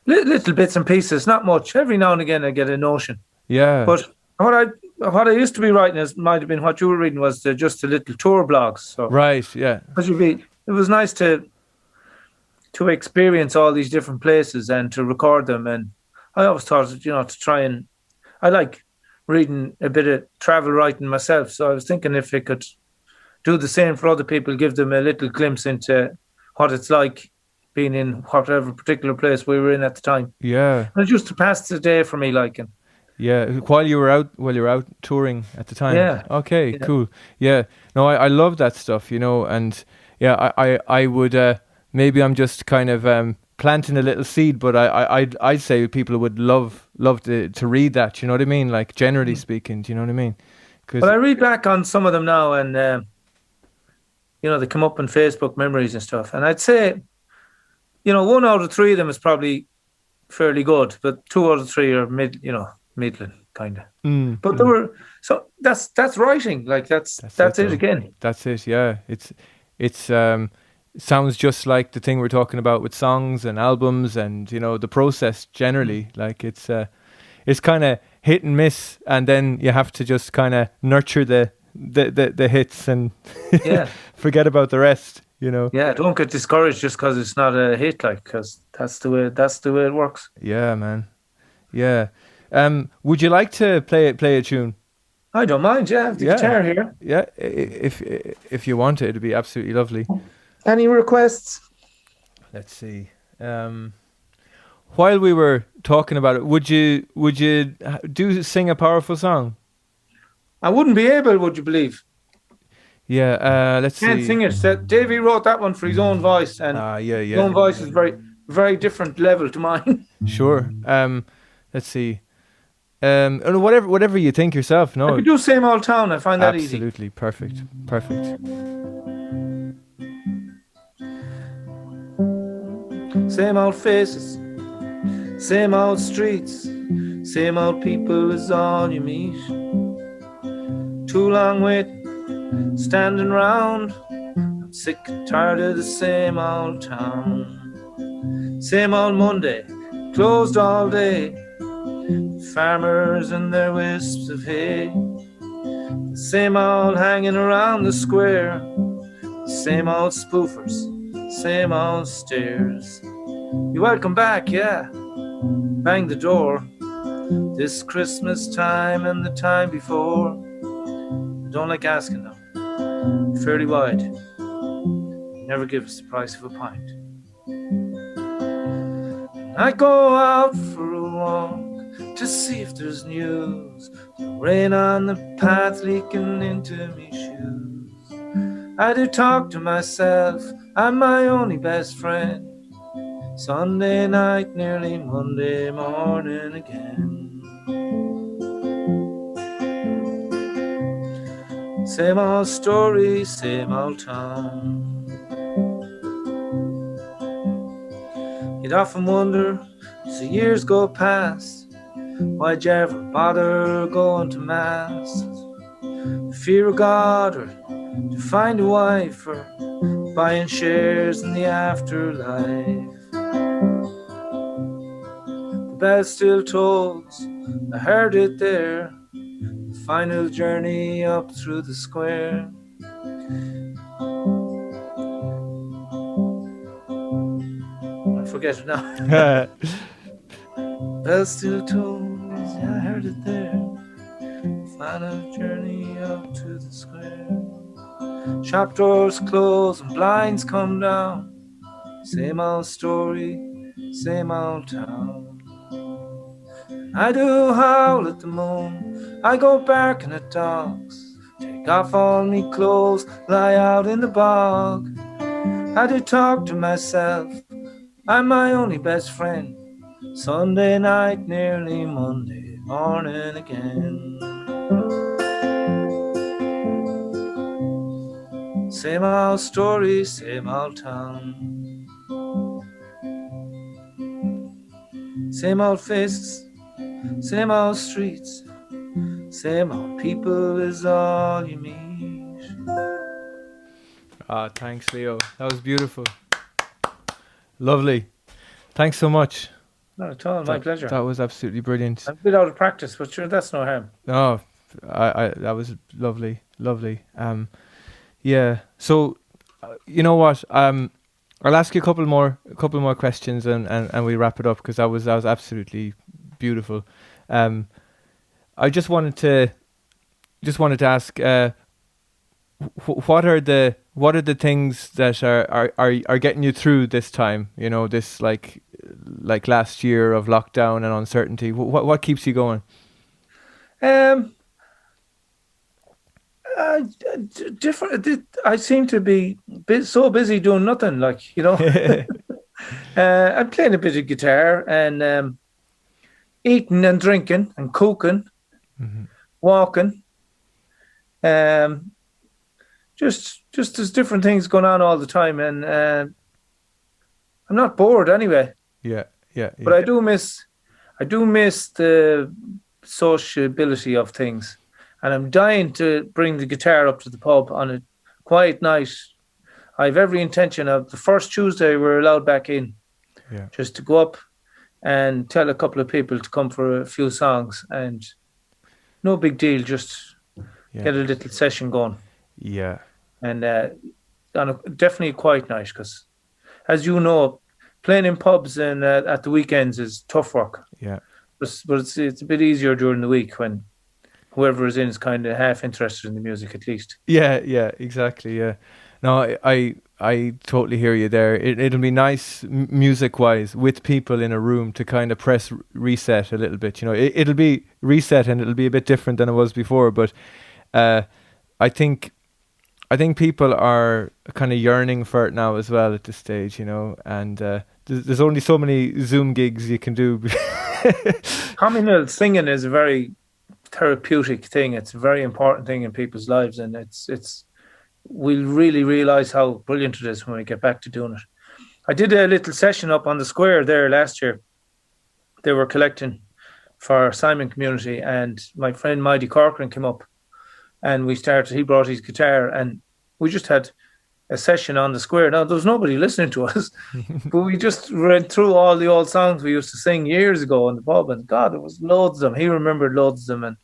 [SPEAKER 2] little bits and pieces, not much. Every now and again I get a notion.
[SPEAKER 1] Yeah.
[SPEAKER 2] But what I used to be writing might have been what you were reading was just the little tour blogs. So
[SPEAKER 1] Right. Yeah.
[SPEAKER 2] it was nice to experience all these different places and to record them. And I always thought, to try and I like reading a bit of travel writing myself. So I was thinking if I could do the same for other people, give them a little glimpse into what it's like being in whatever particular place we were in at the time.
[SPEAKER 1] Yeah.
[SPEAKER 2] And just to pass the day for me, like.
[SPEAKER 1] Yeah, while you were out touring at the time.
[SPEAKER 2] Yeah.
[SPEAKER 1] Okay,
[SPEAKER 2] Yeah.
[SPEAKER 1] cool. Yeah. No, I love that stuff, and yeah, I would maybe I'm just kind of planting a little seed, but I'd say people would love to read that, you know what I mean? Like generally speaking, do you know what I mean?
[SPEAKER 2] Well, I read back on some of them now, and they come up in Facebook memories and stuff, and I'd say, 1 out of 3 of them is probably fairly good, but 2 out of 3 are middling kind of. But there were that's writing, like that's it again.
[SPEAKER 1] That's it. Yeah, it's sounds just like the thing we're talking about with songs and albums, and the process generally. Like it's kind of hit and miss, and then you have to just kind of nurture the hits and forget about the rest.
[SPEAKER 2] Yeah, don't get discouraged just because it's not a hit, like, because that's the way it works.
[SPEAKER 1] Yeah, man. Yeah. Would you like to play a tune?
[SPEAKER 2] I don't mind. Yeah, I have the guitar here.
[SPEAKER 1] Yeah, if you want it, it'd be absolutely lovely.
[SPEAKER 2] Any requests?
[SPEAKER 1] Let's see. While we were talking about it, would you sing a powerful song?
[SPEAKER 2] I wouldn't be able. Would you believe?
[SPEAKER 1] Yeah. Let's see.
[SPEAKER 2] Can't sing it. Davey wrote that one for his own voice, and his own voice is very, very different level to mine.
[SPEAKER 1] Sure. Let's see. Whatever you think yourself. No,
[SPEAKER 2] I could do Same Old Town. I find that easy.
[SPEAKER 1] Absolutely perfect.
[SPEAKER 2] Same old faces, same old streets, same old people is all you meet. Too long waiting, standing round. I'm sick and tired of the same old town. Same old Monday, closed all day. Farmers and their wisps of hay. The same old hanging around the square. The same old spoofers, same old stares. You're welcome back, yeah. Bang the door. This Christmas time and the time before. Don't like asking them. Fairly wide. Never give us the price of a pint. I go out for a walk to see if there's news. The rain on the path leaking into me shoes. I do talk to myself, I'm my only best friend. Sunday night, nearly Monday morning again. Same old story, same old town. You'd often wonder, as the years go past, why'd you ever bother going to mass? The fear of God, or to find a wife, or buying shares in the afterlife. The bell still tolls, I heard it there. The final journey up through the square. I forget it now. Bell still tolls, I heard it there. The final journey up to the square. Shop doors close and blinds come down. Same old story, same old town. I do howl at the moon, I go barking at dogs. Take off all me clothes, lie out in the bog. I do talk to myself, I'm my only best friend. Sunday night, nearly Monday morning again. Same old story, same old town. Same old faces, same old streets, same old people is all you meet.
[SPEAKER 1] Thanks, Leo. That was beautiful. Lovely. Thanks so much.
[SPEAKER 2] Not at all. My pleasure.
[SPEAKER 1] That was absolutely brilliant.
[SPEAKER 2] I'm a bit out of practice, but sure, that's no harm.
[SPEAKER 1] Oh, I that was lovely, lovely. Yeah. So, you know what? I'll ask you a couple more questions, and we wrap it up, because that was absolutely beautiful. I just wanted to ask, what are the things that are getting you through this time? You know, this like last year of lockdown and uncertainty. What keeps you going?
[SPEAKER 2] Different. I seem to be so busy doing nothing. Like, you know, I'm playing a bit of guitar and eating and drinking and cooking, walking. Just there's different things going on all the time, and I'm not bored anyway.
[SPEAKER 1] Yeah.
[SPEAKER 2] But I do miss the sociability of things, and I'm dying to bring the guitar up to the pub on a quiet night. I have every intention of the first Tuesday we're allowed back in, just to go up and tell a couple of people to come for a few songs, and no big deal, just get a little session going.
[SPEAKER 1] Yeah.
[SPEAKER 2] And definitely a quiet night, because, as you know, playing in pubs and at the weekends is tough work.
[SPEAKER 1] Yeah.
[SPEAKER 2] But it's a bit easier during the week when whoever is in is kind of half interested in the music, at least.
[SPEAKER 1] Yeah, exactly. Yeah. No, I totally hear you there. It'll be nice music-wise with people in a room to kind of press reset a little bit. You know, it'll be reset and it'll be a bit different than it was before. But I think people are kind of yearning for it now as well at this stage, you know, and there's only so many Zoom gigs you can do.
[SPEAKER 2] Communal singing is a very therapeutic thing. It's a very important thing in people's lives, and we'll really realise how brilliant it is when we get back to doing it. I did a little session up on the square there last year. They were collecting for Simon Community, and my friend Mighty Corcoran came up, and he brought his guitar, and we just had a session on the square. Now, there was nobody listening to us, but we just went through all the old songs we used to sing years ago in the pub, and God, there was loads of them. He remembered loads of them, and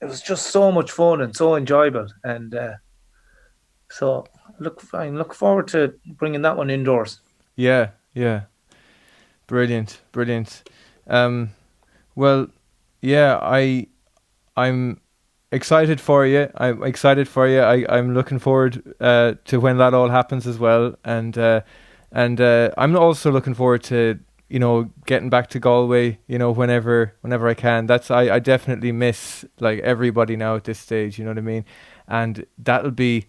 [SPEAKER 2] it was just so much fun and so enjoyable. And so I look forward to bringing that one indoors.
[SPEAKER 1] Yeah. Brilliant. Well, yeah, I'm excited for you. I'm looking forward to when that all happens as well, and I'm also looking forward to, you know, getting back to Galway, you know, whenever I can. I definitely miss like everybody now at this stage, you know what I mean? And that'll be,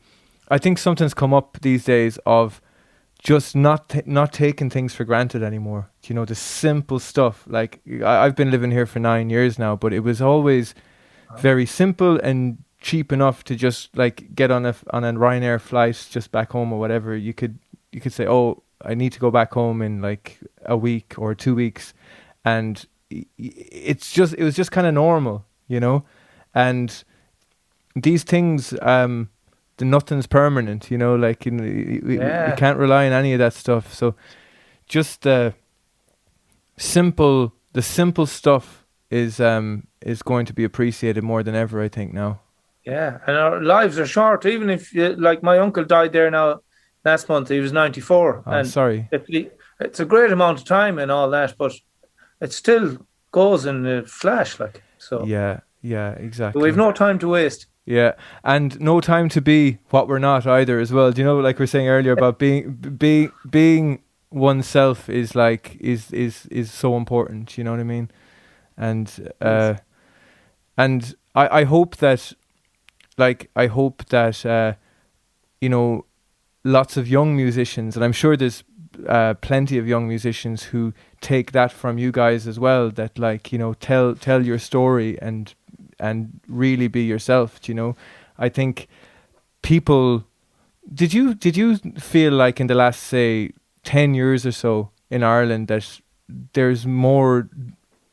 [SPEAKER 1] I think something's come up these days of just not taking things for granted anymore. You know, the simple stuff. Like I've been living here for 9 years now, but it was always very simple and cheap enough to just like get on a Ryanair flight just back home or whatever. You could say, oh, I need to go back home in like a week or 2 weeks, and it was just kind of normal, you know. And these things, nothing's permanent, you know. Like we can't rely on any of that stuff. So just the simple stuff is going to be appreciated more than ever, I think, now.
[SPEAKER 2] Yeah, and our lives are short. Even if, like, my uncle died there now last month. He was 94.
[SPEAKER 1] Oh,
[SPEAKER 2] and
[SPEAKER 1] sorry.
[SPEAKER 2] It's a great amount of time and all that, but it still goes in a flash, like. So
[SPEAKER 1] yeah, exactly.
[SPEAKER 2] We've no time to waste.
[SPEAKER 1] Yeah, and no time to be what we're not either as well. Do you know, like we were saying earlier about being oneself is so important, you know what I mean? And I hope that you know, lots of young musicians, and I'm sure there's plenty of young musicians who take that from you guys as well, that, like, you know, tell your story and really be yourself. You know, I think people, did you feel like in the last, say, 10 years or so in Ireland that there's more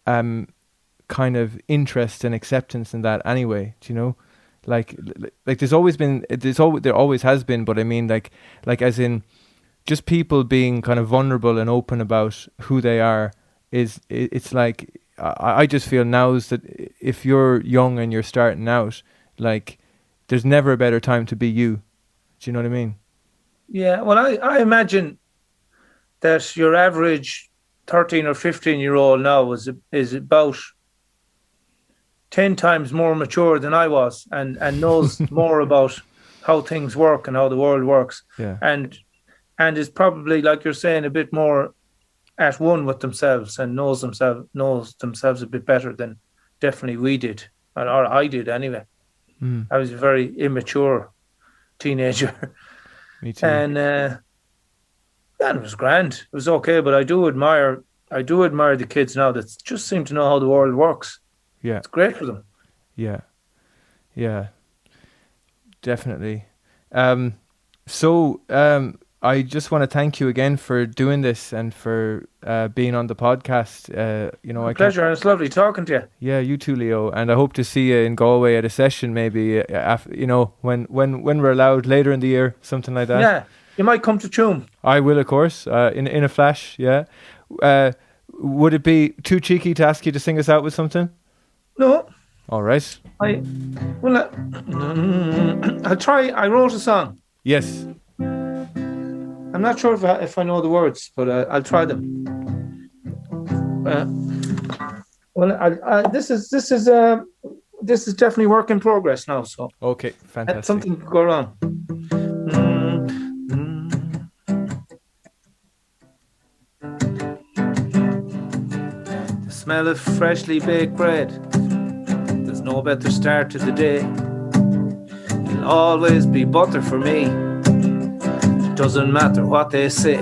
[SPEAKER 1] kind of interest and acceptance in that anyway? Do you know, like there always has been, but I mean like as in just people being kind of vulnerable and open about who they are it's like I just feel now is that if you're young and you're starting out, like there's never a better time to be you. Do you know what I mean?
[SPEAKER 2] Yeah, well, I imagine that your average 13 or 15-year-old now is about 10 times more mature than I was, and knows more about how things work and how the world works.
[SPEAKER 1] Yeah.
[SPEAKER 2] And is probably, like you're saying, a bit more at one with themselves and knows themselves a bit better than definitely we did, or I did anyway. I was a very immature teenager.
[SPEAKER 1] Me too.
[SPEAKER 2] And it was grand. It was okay, but I do admire the kids now that just seem to know how the world works.
[SPEAKER 1] Yeah.
[SPEAKER 2] It's great for them.
[SPEAKER 1] Yeah. Yeah. Definitely. So I just want to thank you again for doing this and for being on the podcast.
[SPEAKER 2] My pleasure, and it's lovely talking to you.
[SPEAKER 1] Yeah, you too, Leo. And I hope to see you in Galway at a session, maybe. When we're allowed later in the year, something like that.
[SPEAKER 2] Yeah, you might come to Tuam.
[SPEAKER 1] I will, of course. In a flash. Yeah. Would it be too cheeky to ask you to sing us out with something?
[SPEAKER 2] No.
[SPEAKER 1] All right.
[SPEAKER 2] I'll try. I wrote a song.
[SPEAKER 1] Yes.
[SPEAKER 2] I'm not sure if I know the words, but I'll try them. This is definitely work in progress now. So
[SPEAKER 1] okay, fantastic.
[SPEAKER 2] Something could go wrong. The smell of freshly baked bread. There's no better start to the day. It'll always be butter for me. Doesn't matter what they say,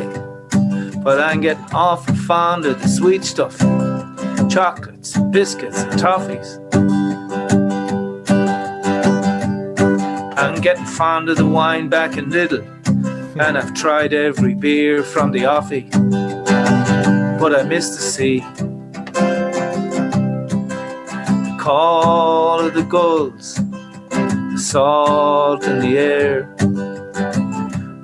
[SPEAKER 2] but I'm getting awful fond of the sweet stuff, chocolates, biscuits, and toffees. I'm getting fond of the wine back in Lidl, and I've tried every beer from the offie, but I miss the sea, the call of the gulls, the salt in the air.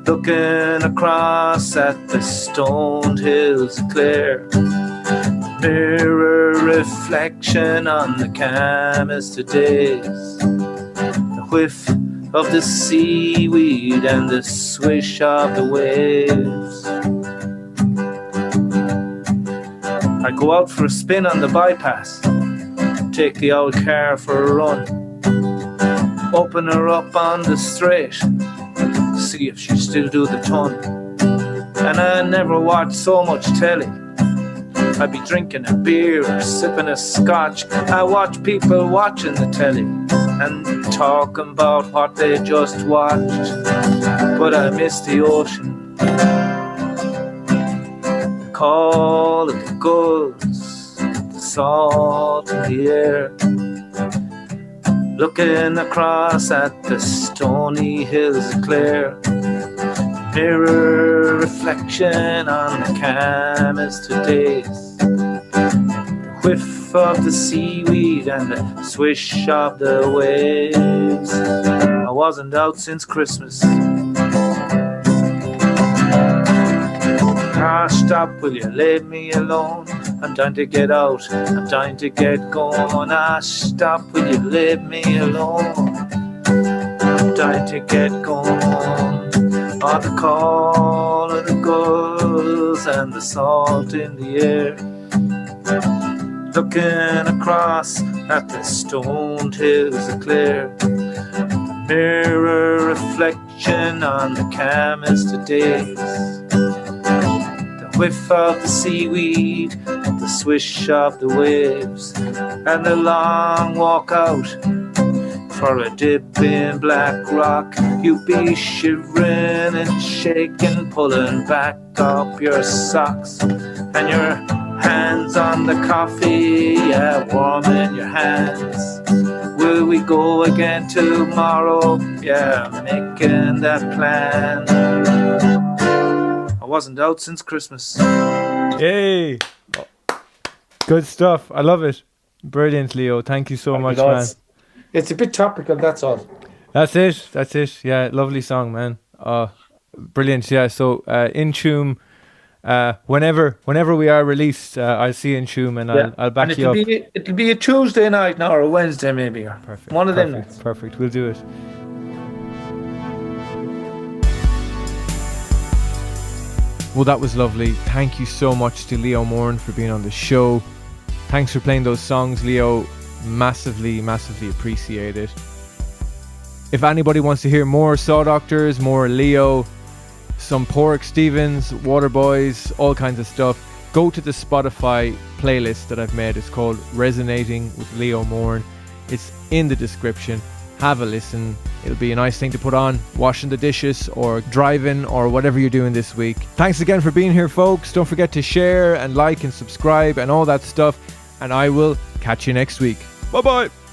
[SPEAKER 2] Looking across at the stoned hills of Clare, mirror reflection on the chemist of days, the whiff of the seaweed and the swish of the waves. I go out for a spin on the bypass, take the old car for a run, open her up on the straight, see if she still do the ton. And I never watched so much telly. I'd be drinking a beer or sipping a scotch. I watch people watching the telly and talking about what they just watched. But I miss the ocean, the call of the gulls, the salt in the air. Looking across at the stony hills of Clare, mirror reflection on the chemist of days, the whiff of the seaweed and the swish of the waves. I wasn't out since Christmas. Ah, stop, will you leave me alone? I'm trying to get out, I'm trying to get going. Ah, stop, will you leave me alone? I'm trying to get going. Oh, the call of the gulls and the salt in the air. Looking across at the stoned hills of Clare, the mirror reflection on the chemist of days, whiff of the seaweed, the swish of the waves, and the long walk out for a dip in black rock. You be shivering and shaking, pulling back up your socks, and your hands on the coffee, yeah, warm in your hands. Will we go again tomorrow? Yeah, making that plan. I wasn't out since Christmas.
[SPEAKER 1] Yay! Good stuff. I love it. Brilliant, Leo. Thank you so much, man.
[SPEAKER 2] It's a bit topical, that's all.
[SPEAKER 1] That's it. Yeah, lovely song, man. Brilliant. Yeah, so in Tuam, whenever we are released, I'll see you in Tuam, and I'll back
[SPEAKER 2] and
[SPEAKER 1] you up.
[SPEAKER 2] It'll be a Tuesday night now, or a Wednesday maybe, or
[SPEAKER 1] Perfect.
[SPEAKER 2] one of them nights.
[SPEAKER 1] Perfect. We'll do it. Well, that was lovely. Thank you so much to Leo Moran for being on the show. Thanks for playing those songs, Leo. Massively appreciate it. If anybody wants to hear more Sawdoctors, more Leo, some Padraig Stevens, Waterboys, all kinds of stuff, go to the Spotify playlist that I've made. It's called Resonating with Leo Moran. It's in the description. Have a listen. It'll be a nice thing to put on washing the dishes or driving or whatever you're doing this week. Thanks again for being here, folks. Don't forget to share and like and subscribe and all that stuff. And I will catch you next week. Bye-bye.